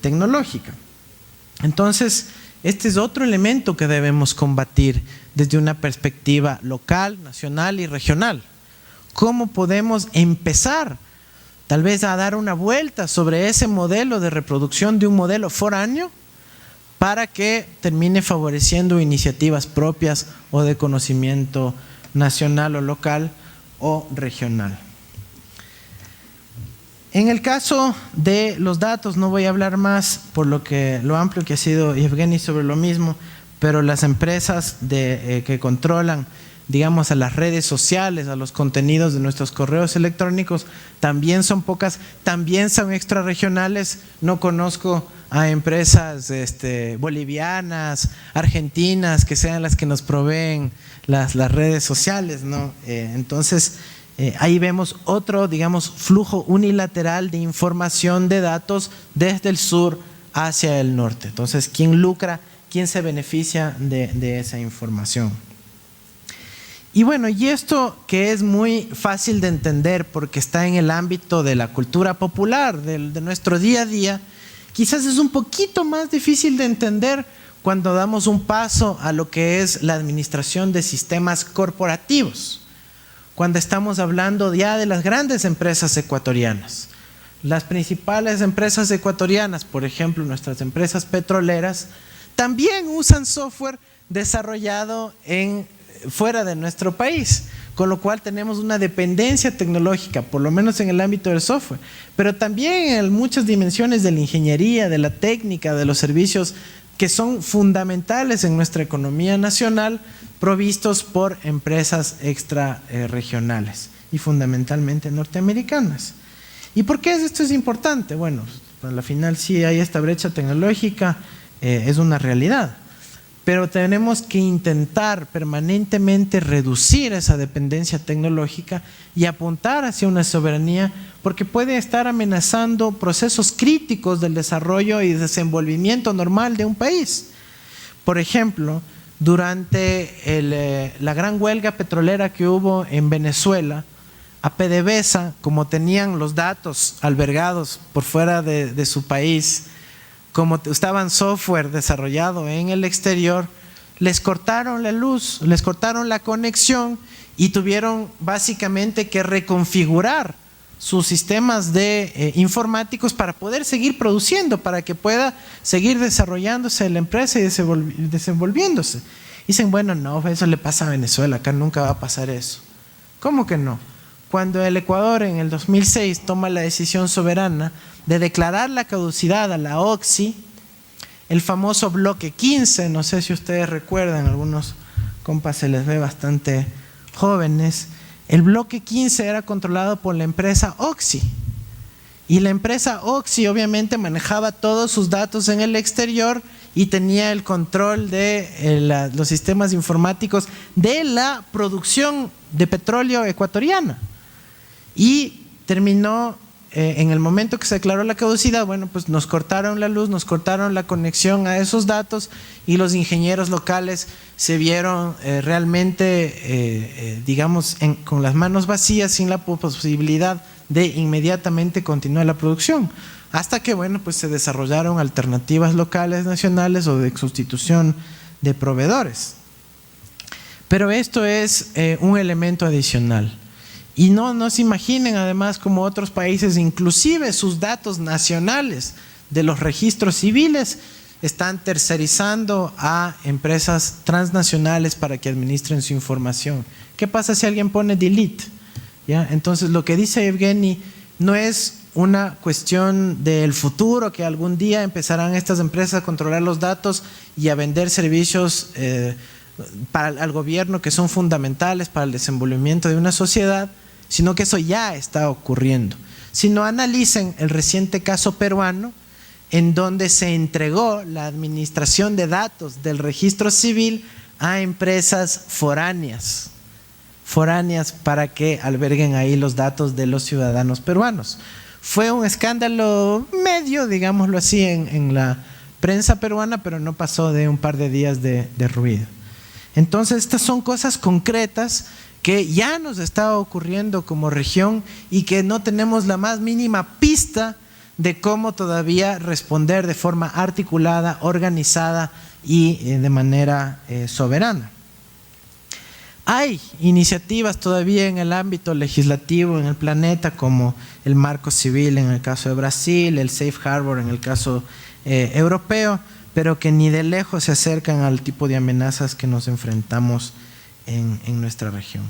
S3: tecnológica. Entonces, este es otro elemento que debemos combatir desde una perspectiva local, nacional y regional. ¿Cómo podemos empezar tal vez a dar una vuelta sobre ese modelo de reproducción de un modelo foráneo para que termine favoreciendo iniciativas propias o de conocimiento nacional o local o regional? En el caso de los datos, no voy a hablar más por lo amplio que ha sido Evgeny sobre lo mismo, pero las empresas que controlan, digamos, a las redes sociales, a los contenidos de nuestros correos electrónicos, también son pocas, también son extrarregionales. No conozco a empresas bolivianas, argentinas, que sean las que nos proveen las redes sociales, ¿no? Entonces, ahí vemos otro, digamos, flujo unilateral de información de datos desde el sur hacia el norte. Entonces, ¿quién lucra? ¿Quién se beneficia de esa información? Y bueno, y esto que es muy fácil de entender porque está en el ámbito de la cultura popular, de nuestro día a día, quizás es un poquito más difícil de entender cuando damos un paso a lo que es la administración de sistemas corporativos, cuando estamos hablando ya de las grandes empresas ecuatorianas. Las principales empresas ecuatorianas, por ejemplo, nuestras empresas petroleras, también usan software desarrollado fuera de nuestro país, con lo cual tenemos una dependencia tecnológica, por lo menos en el ámbito del software, pero también en muchas dimensiones de la ingeniería, de la técnica, de los servicios que son fundamentales en nuestra economía nacional, provistos por empresas extrarregionales y fundamentalmente norteamericanas. ¿Y por qué esto es importante? Bueno, al final sí hay esta brecha tecnológica, es una realidad. Pero tenemos que intentar permanentemente reducir esa dependencia tecnológica y apuntar hacia una soberanía, porque puede estar amenazando procesos críticos del desarrollo y desenvolvimiento normal de un país. Por ejemplo, durante la gran huelga petrolera que hubo en Venezuela, a PDVSA, como tenían los datos albergados por fuera de su país, como estaban software desarrollado en el exterior, les cortaron la luz, les cortaron la conexión y tuvieron básicamente que reconfigurar sus sistemas informáticos para poder seguir produciendo, para que pueda seguir desarrollándose la empresa y desenvolviéndose. Dicen, bueno, no, eso le pasa a Venezuela, acá nunca va a pasar eso. ¿Cómo que no? Cuando el Ecuador en el 2006 toma la decisión soberana de declarar la caducidad a la OXI, el famoso bloque 15, no sé si ustedes recuerdan, algunos compas se les ve bastante jóvenes, el bloque 15 era controlado por la empresa OXI, y la empresa OXI obviamente manejaba todos sus datos en el exterior y tenía el control de los sistemas informáticos de la producción de petróleo ecuatoriana. Y terminó en el momento que se declaró la caducidad, bueno, pues nos cortaron la luz, nos cortaron la conexión a esos datos y los ingenieros locales se vieron realmente, digamos, con las manos vacías, sin la posibilidad de inmediatamente continuar la producción. Hasta que, bueno, pues se desarrollaron alternativas locales, nacionales o de sustitución de proveedores. Pero esto es un elemento adicional. Y no se imaginen además como otros países, inclusive sus datos nacionales de los registros civiles, están tercerizando a empresas transnacionales para que administren su información. ¿Qué pasa si alguien pone delete? ¿Ya? Entonces lo que dice Evgeny no es una cuestión del futuro, que algún día empezarán estas empresas a controlar los datos y a vender servicios al gobierno que son fundamentales para el desenvolvimiento de una sociedad, sino que eso ya está ocurriendo. Si no, analicen el reciente caso peruano, en donde se entregó la administración de datos del registro civil a empresas foráneas para que alberguen ahí los datos de los ciudadanos peruanos. Fue un escándalo medio, digámoslo así, en la prensa peruana, pero no pasó de un par de días de ruido. Entonces, estas son cosas concretas que ya nos está ocurriendo como región y que no tenemos la más mínima pista de cómo todavía responder de forma articulada, organizada y de manera soberana. Hay iniciativas todavía en el ámbito legislativo en el planeta, como el marco civil en el caso de Brasil, el Safe Harbor en el caso europeo, pero que ni de lejos se acercan al tipo de amenazas que nos enfrentamos en nuestra región.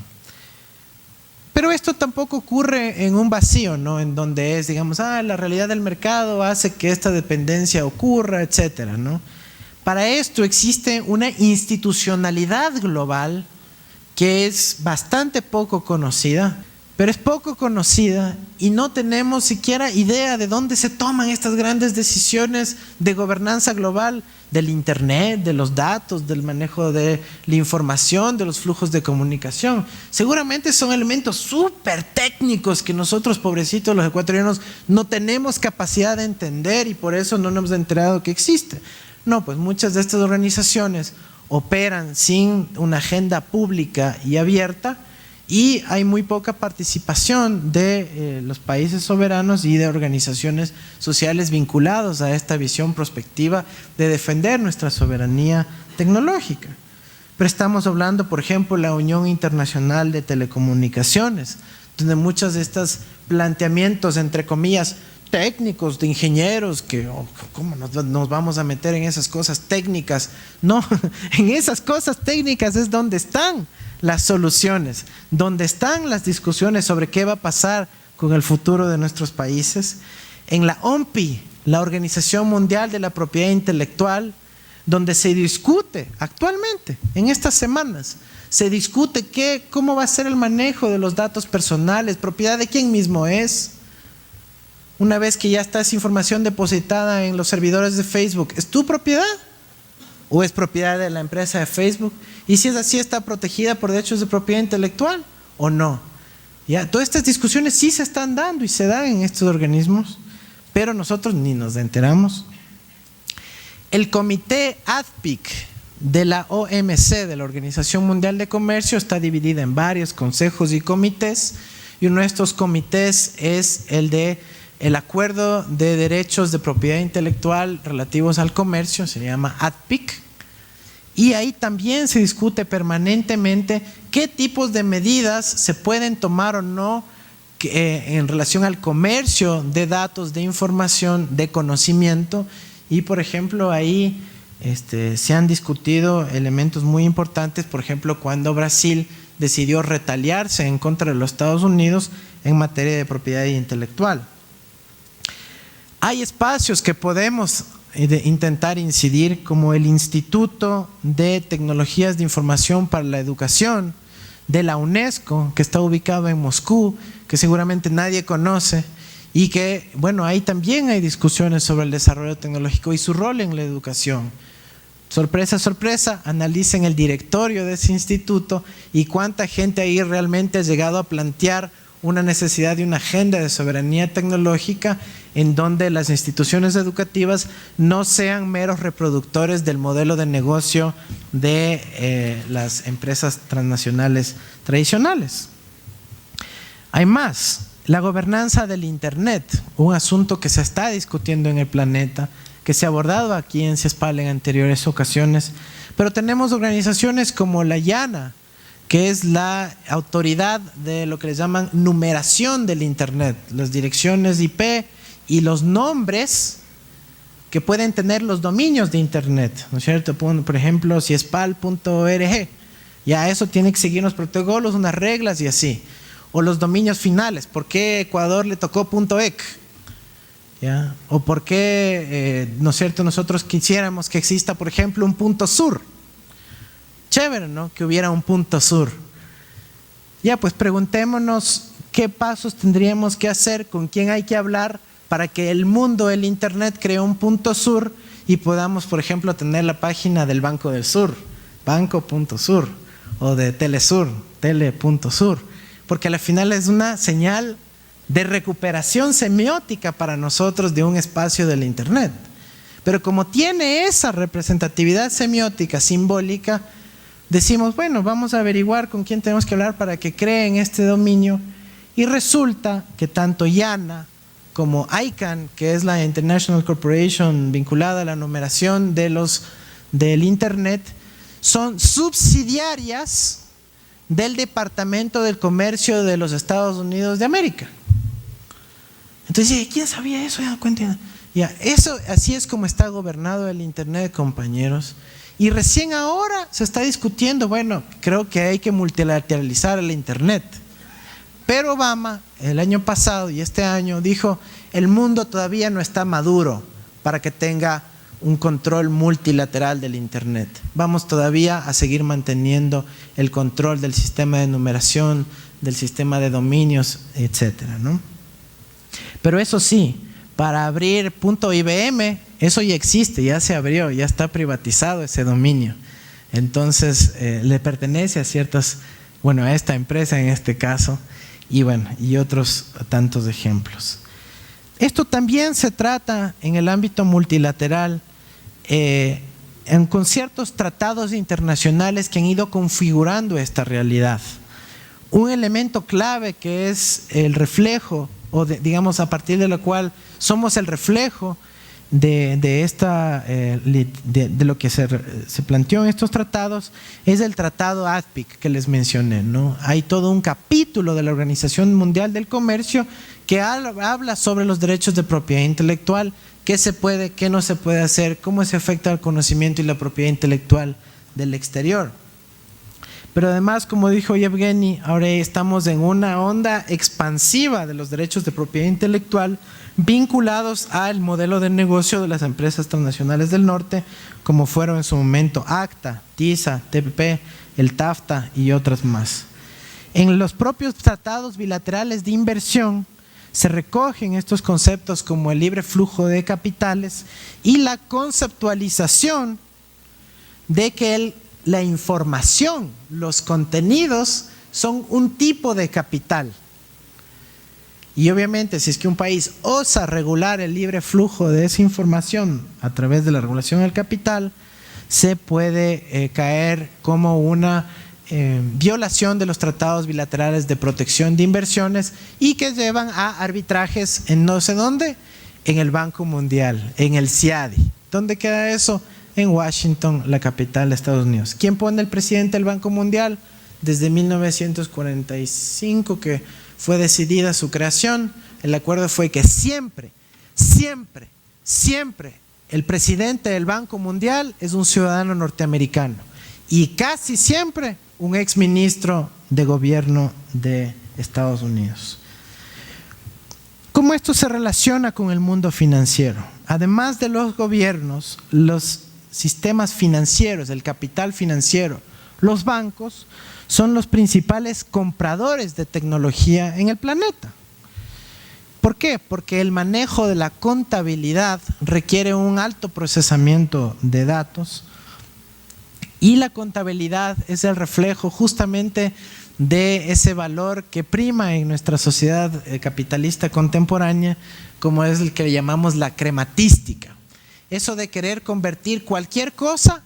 S3: Pero esto tampoco ocurre en un vacío, ¿no? En donde es, digamos, la realidad del mercado hace que esta dependencia ocurra, etcétera, ¿no? Para esto existe una institucionalidad global que es bastante poco conocida, pero es poco conocida y no tenemos siquiera idea de dónde se toman estas grandes decisiones de gobernanza global, del internet, de los datos, del manejo de la información, de los flujos de comunicación. Seguramente son elementos súper técnicos que nosotros, pobrecitos los ecuatorianos, no tenemos capacidad de entender y por eso no nos hemos enterado que existe. No, pues muchas de estas organizaciones operan sin una agenda pública y abierta, y hay muy poca participación de los países soberanos y de organizaciones sociales vinculados a esta visión prospectiva de defender nuestra soberanía tecnológica. Pero estamos hablando, por ejemplo, de la Unión Internacional de Telecomunicaciones, donde muchos de estos planteamientos, entre comillas, técnicos, de ingenieros, que ¿cómo nos vamos a meter en esas cosas técnicas? No, en esas cosas técnicas es donde están las soluciones, donde están las discusiones sobre qué va a pasar con el futuro de nuestros países. En la OMPI, la Organización Mundial de la Propiedad Intelectual, donde se discute actualmente, en estas semanas, se discute cómo va a ser el manejo de los datos personales, propiedad de quién mismo es. Una vez que ya está esa información depositada en los servidores de Facebook, ¿es tu propiedad o es propiedad de la empresa de Facebook? Y si es así, ¿está protegida por derechos de propiedad intelectual o no? ¿Ya? Todas estas discusiones sí se están dando y se dan en estos organismos, pero nosotros ni nos enteramos. El comité ADPIC de la OMC, de la Organización Mundial de Comercio, está dividida en varios consejos y comités, y uno de estos comités es el Acuerdo de Derechos de Propiedad Intelectual relativos al comercio, se llama ADPIC, y ahí también se discute permanentemente qué tipos de medidas se pueden tomar o no en relación al comercio de datos, de información, de conocimiento. Y por ejemplo ahí se han discutido elementos muy importantes, por ejemplo cuando Brasil decidió retaliarse en contra de los Estados Unidos en materia de propiedad intelectual. Hay espacios que podemos intentar incidir, como el Instituto de Tecnologías de Información para la Educación de la UNESCO, que está ubicado en Moscú, que seguramente nadie conoce, y que, bueno, ahí también hay discusiones sobre el desarrollo tecnológico y su rol en la educación. Sorpresa, sorpresa, analicen el directorio de ese instituto y cuánta gente ahí realmente ha llegado a plantear una necesidad de una agenda de soberanía tecnológica en donde las instituciones educativas no sean meros reproductores del modelo de negocio de las empresas transnacionales tradicionales. Hay más, la gobernanza del Internet, un asunto que se está discutiendo en el planeta, que se ha abordado aquí en CIESPAL en anteriores ocasiones, pero tenemos organizaciones como la IANA, que es la autoridad de lo que les llaman numeración del Internet, las direcciones IP y los nombres que pueden tener los dominios de Internet, ¿no es cierto? Por ejemplo, ciespal.org, ya eso tiene que seguir unos protocolos, unas reglas y así. O los dominios finales, ¿por qué Ecuador le tocó .ec? ¿Ya? O por qué, ¿no es cierto?, nosotros quisiéramos que exista, por ejemplo, un .sur. Chévere, ¿no?, que hubiera un .sur. Ya, pues preguntémonos qué pasos tendríamos que hacer, con quién hay que hablar para que el mundo, el Internet, cree un .sur y podamos, por ejemplo, tener la página del Banco del Sur, banco.sur, o de Telesur, tele.sur, porque al final es una señal de recuperación semiótica para nosotros de un espacio del Internet. Pero como tiene esa representatividad semiótica, simbólica, decimos, bueno, vamos a averiguar con quién tenemos que hablar para que creen este dominio, y resulta que tanto IANA como ICANN, que es la International Corporation vinculada a la numeración del Internet, son subsidiarias del Departamento del Comercio de los Estados Unidos de América. Entonces, ¿quién sabía eso? Ya, eso, así es como está gobernado el Internet, compañeros. Y recién ahora se está discutiendo, bueno, creo que hay que multilateralizar el Internet. Pero Obama, el año pasado y este año, dijo, el mundo todavía no está maduro para que tenga un control multilateral del Internet. Vamos todavía a seguir manteniendo el control del sistema de numeración, del sistema de dominios, etcétera, ¿no? Pero eso sí, para abrir .ibm, eso ya existe, ya se abrió, ya está privatizado ese dominio. Entonces, le pertenece a ciertas, bueno, a esta empresa en este caso, y bueno, y otros tantos ejemplos. Esto también se trata en el ámbito multilateral, con ciertos tratados internacionales que han ido configurando esta realidad. Un elemento clave que es el reflejo, o digamos a partir de lo cual somos el reflejo de lo que se planteó en estos tratados, es el tratado ADPIC que les mencioné, ¿no? Hay todo un capítulo de la Organización Mundial del Comercio que habla sobre los derechos de propiedad intelectual, qué se puede, qué no se puede hacer, cómo se afecta el conocimiento y la propiedad intelectual del exterior. Pero además, como dijo Yevgeny, ahora estamos en una onda expansiva de los derechos de propiedad intelectual vinculados al modelo de negocio de las empresas transnacionales del norte, como fueron en su momento ACTA, TISA, TPP, el TAFTA y otras más. En los propios tratados bilaterales de inversión se recogen estos conceptos como el libre flujo de capitales y la conceptualización de que la información, los contenidos son un tipo de capital. Y obviamente si es que un país osa regular el libre flujo de esa información a través de la regulación del capital, se puede caer como una violación de los tratados bilaterales de protección de inversiones y que llevan a arbitrajes en no sé dónde, en el Banco Mundial, en el CIADI. ¿Dónde queda eso? En Washington, la capital de Estados Unidos. ¿Quién pone el presidente del Banco Mundial? Desde 1945 que fue decidida su creación, el acuerdo fue que siempre el presidente del Banco Mundial es un ciudadano norteamericano y casi siempre un exministro de gobierno de Estados Unidos. ¿Cómo esto se relaciona con el mundo financiero? Además de los gobiernos, los sistemas financieros, el capital financiero, los bancos son los principales compradores de tecnología en el planeta. ¿Por qué? Porque el manejo de la contabilidad requiere un alto procesamiento de datos y la contabilidad es el reflejo justamente de ese valor que prima en nuestra sociedad capitalista contemporánea, como es el que llamamos la crematística. Eso de querer convertir cualquier cosa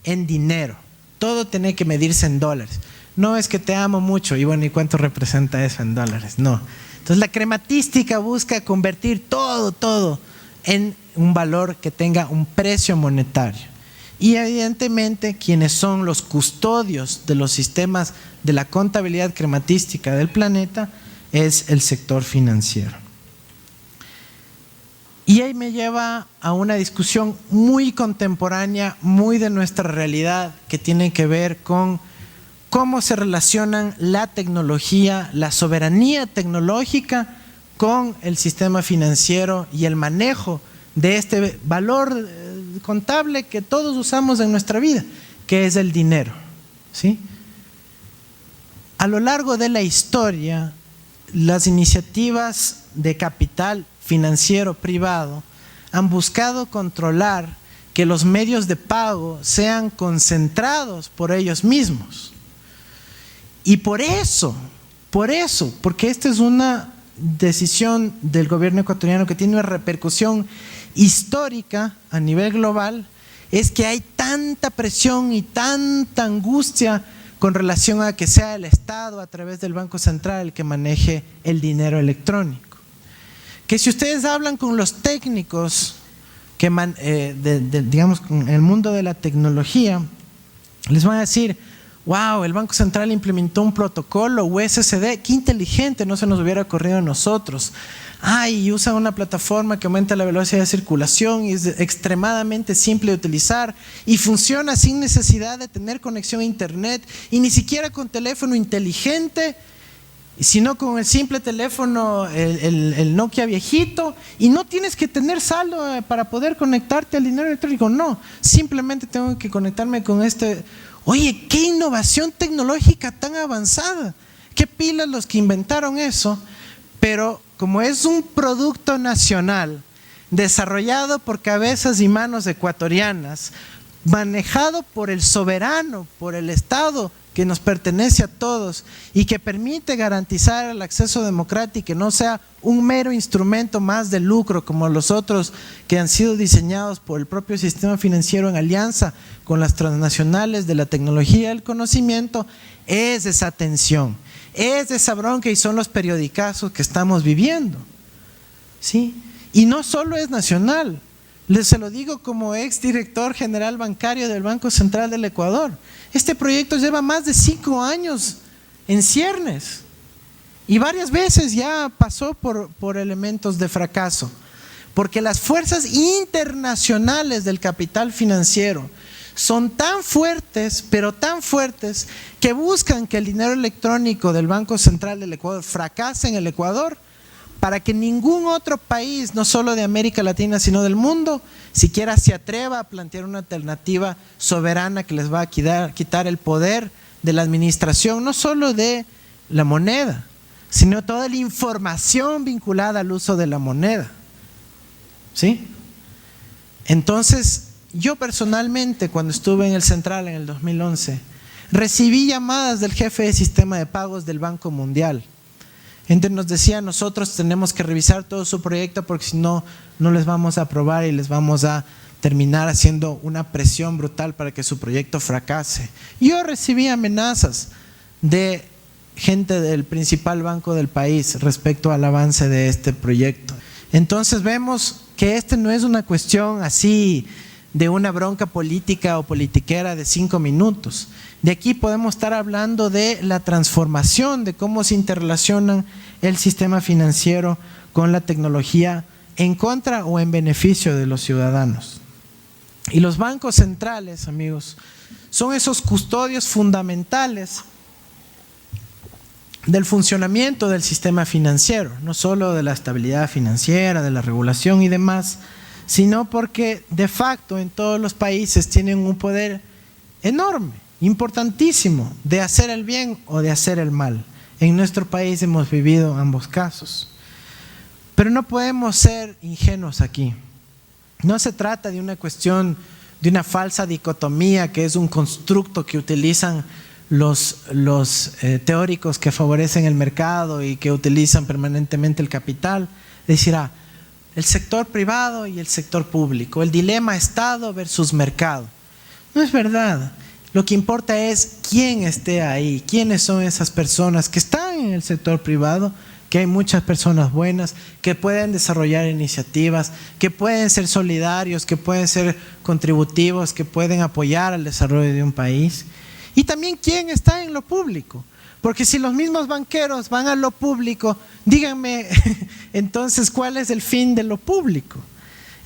S3: en dinero. Todo tiene que medirse en dólares. No es que te amo mucho, y bueno, ¿y cuánto representa eso en dólares? No. Entonces la crematística busca convertir todo en un valor que tenga un precio monetario. Y evidentemente quienes son los custodios de los sistemas de la contabilidad crematística del planeta es el sector financiero. Y ahí me lleva a una discusión muy contemporánea, muy de nuestra realidad, que tiene que ver con cómo se relacionan la tecnología, la soberanía tecnológica con el sistema financiero y el manejo de este valor contable que todos usamos en nuestra vida, que es el dinero, ¿sí? A lo largo de la historia, las iniciativas de capital financiero privado han buscado controlar que los medios de pago sean concentrados por ellos mismos. Y por eso, porque esta es una decisión del gobierno ecuatoriano que tiene una repercusión histórica a nivel global, es que hay tanta presión y tanta angustia con relación a que sea el Estado a través del Banco Central el que maneje el dinero electrónico. Que si ustedes hablan con los técnicos que digamos, en el mundo de la tecnología, les van a decir: wow, el Banco Central implementó un protocolo USSD, qué inteligente, no se nos hubiera ocurrido a nosotros. Y usan una plataforma que aumenta la velocidad de circulación y es extremadamente simple de utilizar y funciona sin necesidad de tener conexión a internet y ni siquiera con teléfono inteligente, sino con el simple teléfono, el Nokia viejito, y no tienes que tener saldo para poder conectarte al dinero electrónico. No, simplemente tengo que conectarme con este. Oye, qué innovación tecnológica tan avanzada, qué pilas los que inventaron eso. Pero como es un producto nacional desarrollado por cabezas y manos ecuatorianas, manejado por el soberano, por el Estado que nos pertenece a todos y que permite garantizar el acceso democrático y que no sea un mero instrumento más de lucro como los otros que han sido diseñados por el propio sistema financiero en alianza con las transnacionales de la tecnología y el conocimiento, es esa tensión, es esa bronca y son los periodicazos que estamos viviendo, ¿sí? Y no solo es nacional. Se lo digo como ex director general bancario del Banco Central del Ecuador. Este proyecto lleva más de 5 años en ciernes y varias veces ya pasó por elementos de fracaso, porque las fuerzas internacionales del capital financiero son tan fuertes, pero tan fuertes, que buscan que el dinero electrónico del Banco Central del Ecuador fracase en el Ecuador, para que ningún otro país, no solo de América Latina, sino del mundo, siquiera se atreva a plantear una alternativa soberana que les va a quitar el poder de la administración, no solo de la moneda, sino toda la información vinculada al uso de la moneda, ¿sí? Entonces, yo personalmente, cuando estuve en el Central en el 2011, recibí llamadas del jefe de sistema de pagos del Banco Mundial. Gente nos decía: nosotros tenemos que revisar todo su proyecto porque si no, no les vamos a aprobar y les vamos a terminar haciendo una presión brutal para que su proyecto fracase. Yo recibí amenazas de gente del principal banco del país respecto al avance de este proyecto. Entonces vemos que no es una cuestión así de una bronca política o politiquera de 5 minutos. De aquí podemos estar hablando de la transformación, de cómo se interrelacionan el sistema financiero con la tecnología en contra o en beneficio de los ciudadanos. Y los bancos centrales, amigos, son esos custodios fundamentales del funcionamiento del sistema financiero, no solo de la estabilidad financiera, de la regulación y demás, sino porque de facto en todos los países tienen un poder enorme, importantísimo, de hacer el bien o de hacer el mal. En nuestro país hemos vivido ambos casos. Pero no podemos ser ingenuos aquí. No se trata de una cuestión de una falsa dicotomía que es un constructo que utilizan
S4: los teóricos que favorecen el mercado y que utilizan permanentemente el capital, decirá el sector privado y el sector público, el dilema Estado versus mercado. No es verdad. Lo que importa es quién esté ahí, quiénes son esas personas que están en el sector privado, que hay muchas personas buenas, que pueden desarrollar iniciativas, que pueden ser solidarios, que pueden ser contributivos, que pueden apoyar al desarrollo de un país. Y también quién está en lo público. Porque si los mismos banqueros van a lo público, díganme entonces cuál es el fin de lo público.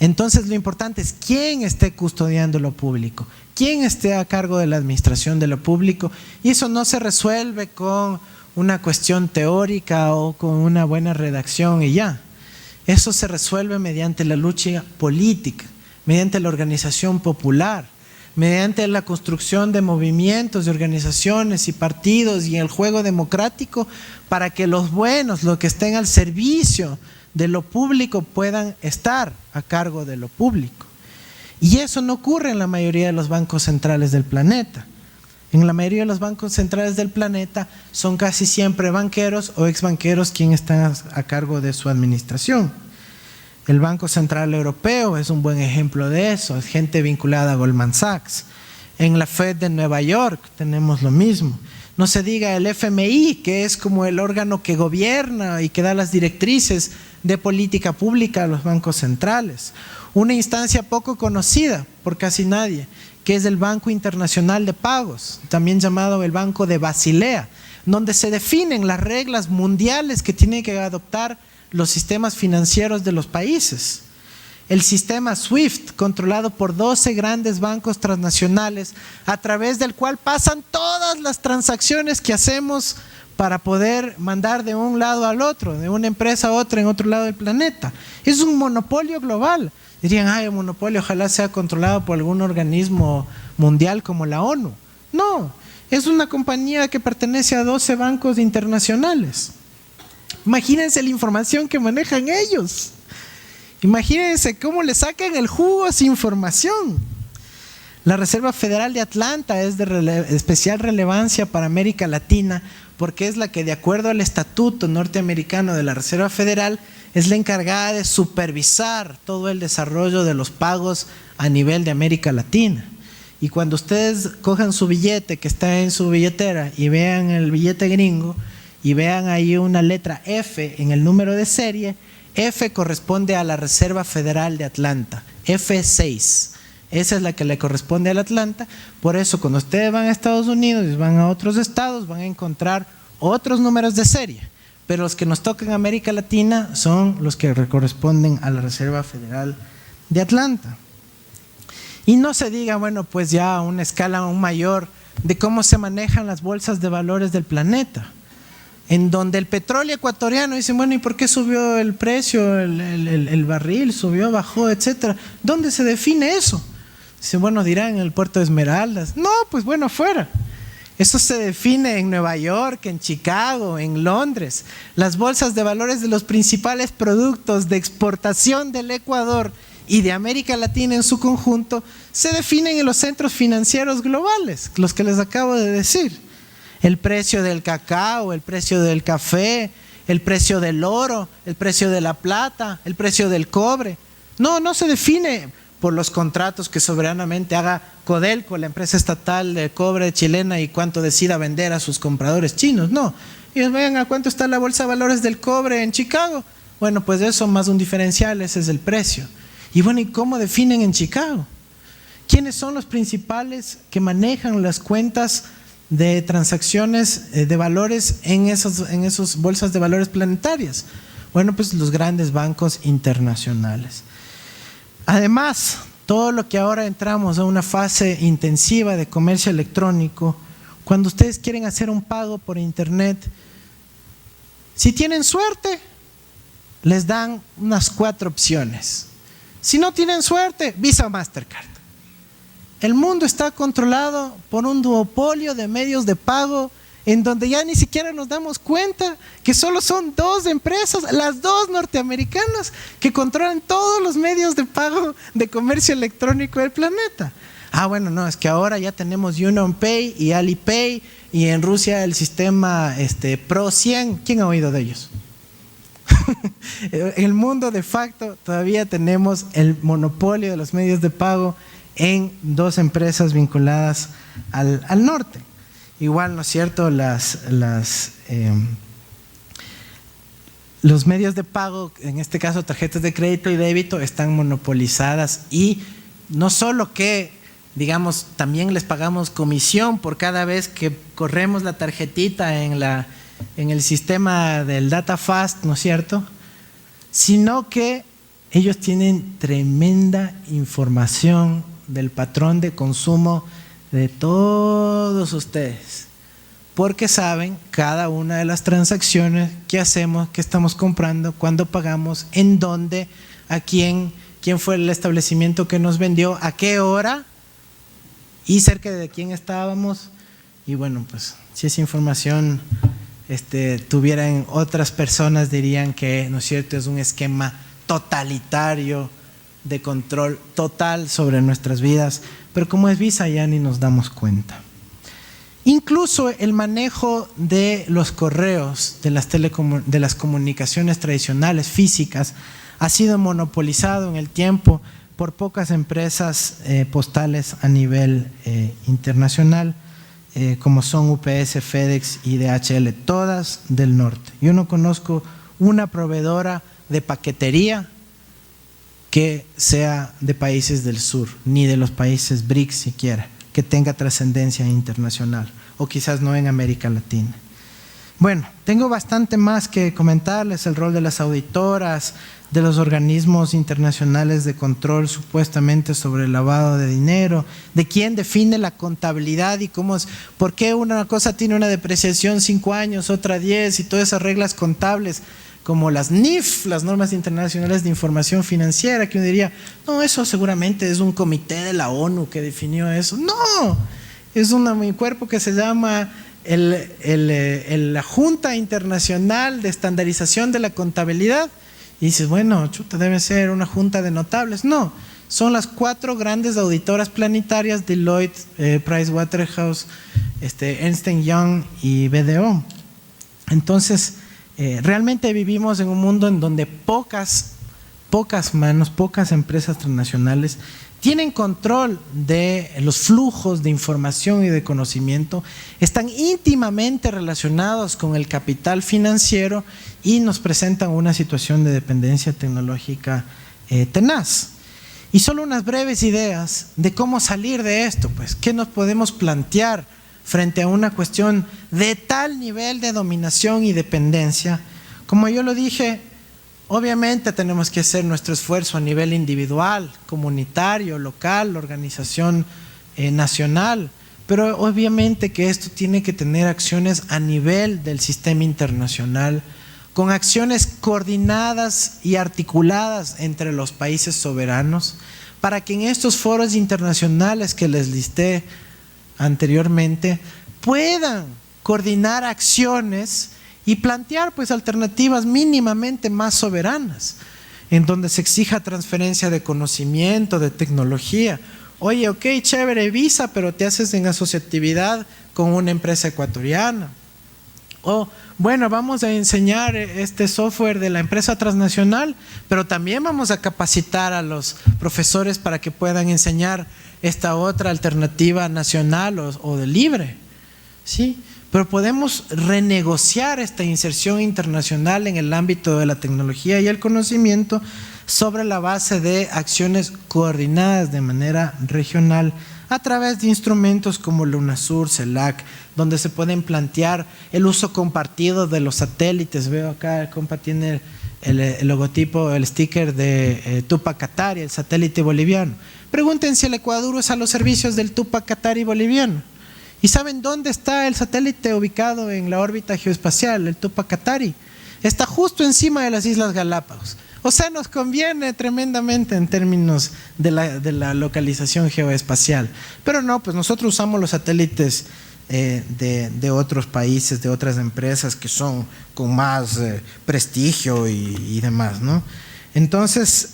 S4: Entonces lo importante es quién esté custodiando lo público, quién esté a cargo de la administración de lo público, y eso no se resuelve con una cuestión teórica o con una buena redacción y ya. Eso se resuelve mediante la lucha política, mediante la organización popular, mediante la construcción de movimientos, de organizaciones y partidos y el juego democrático para que los buenos, los que estén al servicio de lo público, puedan estar a cargo de lo público. Y eso no ocurre en la mayoría de los bancos centrales del planeta. En la mayoría de los bancos centrales del planeta son casi siempre banqueros o exbanqueros quienes están a cargo de su administración. El Banco Central Europeo es un buen ejemplo de eso, es gente vinculada a Goldman Sachs. En la Fed de Nueva York tenemos lo mismo. No se diga el FMI, que es como el órgano que gobierna y que da las directrices de política pública a los bancos centrales. Una instancia poco conocida por casi nadie, que es el Banco Internacional de Pagos, también llamado el Banco de Basilea, donde se definen las reglas mundiales que tienen que adoptar los sistemas financieros de los países. El sistema SWIFT, controlado por 12 grandes bancos transnacionales, a través del cual pasan todas las transacciones que hacemos para poder mandar de un lado al otro, de una empresa a otra en otro lado del planeta. Es un monopolio global. Dirían, ay, el monopolio ojalá sea controlado por algún organismo mundial como la ONU. No, es una compañía que pertenece a 12 bancos internacionales. Imagínense la información que manejan ellos. Imagínense cómo le sacan el jugo a esa información. La Reserva Federal de Atlanta es de especial relevancia para América Latina porque es la que, de acuerdo al estatuto norteamericano de la Reserva Federal, es la encargada de supervisar todo el desarrollo de los pagos a nivel de América Latina. Y cuando ustedes cojan su billete que está en su billetera y vean el billete gringo y vean ahí una letra F en el número de serie, F corresponde a la Reserva Federal de Atlanta, F6. Esa es la que le corresponde al Atlanta. Por eso cuando ustedes van a Estados Unidos y van a otros estados van a encontrar otros números de serie. Pero los que nos tocan en América Latina son los que corresponden a la Reserva Federal de Atlanta. Y no se diga, bueno, pues ya a una escala aún mayor de cómo se manejan las bolsas de valores del planeta, en donde el petróleo ecuatoriano, dicen, bueno, ¿y por qué subió el precio? El barril subió, bajó, etcétera. ¿Dónde se define eso? Dicen, bueno, dirán en el puerto de Esmeraldas. No, pues bueno, afuera. Eso se define en Nueva York, en Chicago, en Londres. Las bolsas de valores de los principales productos de exportación del Ecuador y de América Latina en su conjunto se definen en los centros financieros globales, los que les acabo de decir. El precio del cacao, el precio del café, el precio del oro, el precio de la plata, el precio del cobre. No se define por los contratos que soberanamente haga Codelco, la empresa estatal de cobre chilena, y cuánto decida vender a sus compradores chinos. No, ellos vean a cuánto está la bolsa de valores del cobre en Chicago. Bueno, pues eso más un diferencial, ese es el precio. Y bueno, ¿y cómo definen en Chicago? ¿Quiénes son los principales que manejan las cuentas de transacciones de valores en esos bolsas de valores planetarias? Bueno, pues los grandes bancos internacionales. Además, todo lo que ahora entramos a una fase intensiva de comercio electrónico, cuando ustedes quieren hacer un pago por internet, si tienen suerte, les dan unas 4 opciones. Si no tienen suerte, Visa o Mastercard. El mundo está controlado por un duopolio de medios de pago en donde ya ni siquiera nos damos cuenta que solo son 2 empresas, las 2 norteamericanas, que controlan todos los medios de pago de comercio electrónico del planeta. Bueno, no, es que ahora ya tenemos UnionPay y Alipay y en Rusia el sistema Pro 100, ¿quién ha oído de ellos? En el mundo de facto todavía tenemos el monopolio de los medios de pago en dos empresas vinculadas al norte. Igual, ¿no es cierto?, los medios de pago, en este caso tarjetas de crédito y débito, están monopolizadas, y no solo que, digamos, también les pagamos comisión por cada vez que corremos la tarjetita en el sistema del DataFast, ¿no es cierto?, sino que ellos tienen tremenda información del patrón de consumo de todos ustedes, porque saben cada una de las transacciones que hacemos, que estamos comprando, cuándo pagamos, en dónde, a quién fue el establecimiento que nos vendió, a qué hora y cerca de quién estábamos. Y bueno, pues si esa información tuvieran otras personas, dirían que, ¿no es cierto?, es un esquema totalitario de control total sobre nuestras vidas, pero como es Visa ya ni nos damos cuenta. Incluso el manejo de los correos, de las comunicaciones tradicionales físicas, ha sido monopolizado en el tiempo por pocas empresas postales a nivel internacional, como son UPS, FedEx y DHL, todas del norte. Yo no conozco una proveedora de paquetería que sea de países del sur, ni de los países BRICS siquiera, que tenga trascendencia internacional, o quizás no en América Latina. Bueno, tengo bastante más que comentarles: el rol de las auditoras, de los organismos internacionales de control supuestamente sobre el lavado de dinero, de quién define la contabilidad y cómo es, por qué una cosa tiene una depreciación 5 años, otra 10, y todas esas reglas contables como las NIF, las normas internacionales de información financiera, que uno diría, no, eso seguramente es un comité de la ONU que definió eso. No, es un cuerpo que se llama la Junta Internacional de Estandarización de la Contabilidad. Y dices, bueno, chuta, debe ser una junta de notables. No, son las 4 grandes auditoras planetarias: Deloitte, Pricewaterhouse, Ernst & Young y BDO. Entonces, realmente vivimos en un mundo en donde pocas empresas transnacionales tienen control de los flujos de información y de conocimiento, están íntimamente relacionados con el capital financiero y nos presentan una situación de dependencia tecnológica tenaz. Y solo unas breves ideas de cómo salir de esto, pues, ¿qué nos podemos plantear frente a una cuestión de tal nivel de dominación y dependencia? Como yo lo dije, obviamente tenemos que hacer nuestro esfuerzo a nivel individual, comunitario, local, organización nacional, pero obviamente que esto tiene que tener acciones a nivel del sistema internacional, con acciones coordinadas y articuladas entre los países soberanos, para que en estos foros internacionales que les listé anteriormente puedan coordinar acciones y plantear pues alternativas mínimamente más soberanas, en donde se exija transferencia de conocimiento, de tecnología. Oye, ok, chévere Visa, pero te haces en asociatividad con una empresa ecuatoriana. O bueno, vamos a enseñar este software de la empresa transnacional, pero también vamos a capacitar a los profesores para que puedan enseñar esta otra alternativa nacional o de libre, ¿sí? Pero podemos renegociar esta inserción internacional en el ámbito de la tecnología y el conocimiento sobre la base de acciones coordinadas de manera regional a través de instrumentos como el UNASUR, CELAC, donde se pueden plantear el uso compartido de los satélites. Veo acá, el compa tiene el logotipo, el sticker de Tupac Katari, el satélite boliviano. Pregunten si el Ecuador usa los servicios del Tupac Katari boliviano. ¿Y saben dónde está el satélite ubicado en la órbita geoespacial, el Tupac Katari? Está justo encima de las Islas Galápagos. O sea, nos conviene tremendamente en términos de la localización geoespacial. Pero no, pues nosotros usamos los satélites de otros países, de otras empresas que son con más prestigio y demás, ¿no? Entonces,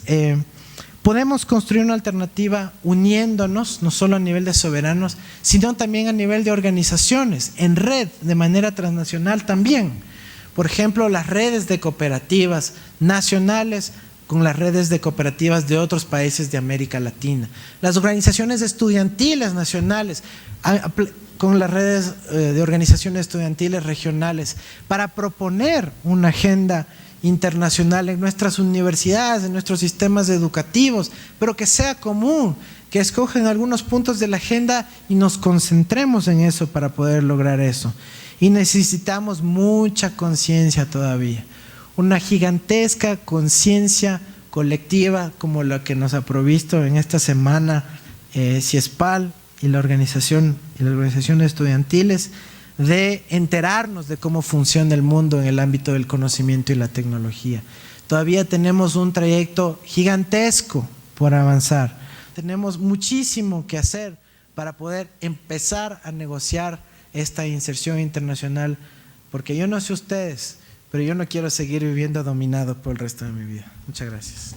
S4: podemos construir una alternativa uniéndonos, no solo a nivel de soberanos, sino también a nivel de organizaciones, en red, de manera transnacional también. Por ejemplo, las redes de cooperativas nacionales con las redes de cooperativas de otros países de América Latina. Las organizaciones estudiantiles nacionales con las redes de organizaciones estudiantiles regionales para proponer una agenda internacional en nuestras universidades, en nuestros sistemas educativos, pero que sea común, que escogen algunos puntos de la agenda y nos concentremos en eso para poder lograr eso. Y necesitamos mucha conciencia todavía, una gigantesca conciencia colectiva como la que nos ha provisto en esta semana CIESPAL y las organizaciones estudiantiles, de enterarnos de cómo funciona el mundo en el ámbito del conocimiento y la tecnología. Todavía tenemos un trayecto gigantesco por avanzar. Tenemos muchísimo que hacer para poder empezar a negociar esta inserción internacional, porque yo no sé ustedes, pero yo no quiero seguir viviendo dominado por el resto de mi vida. Muchas gracias.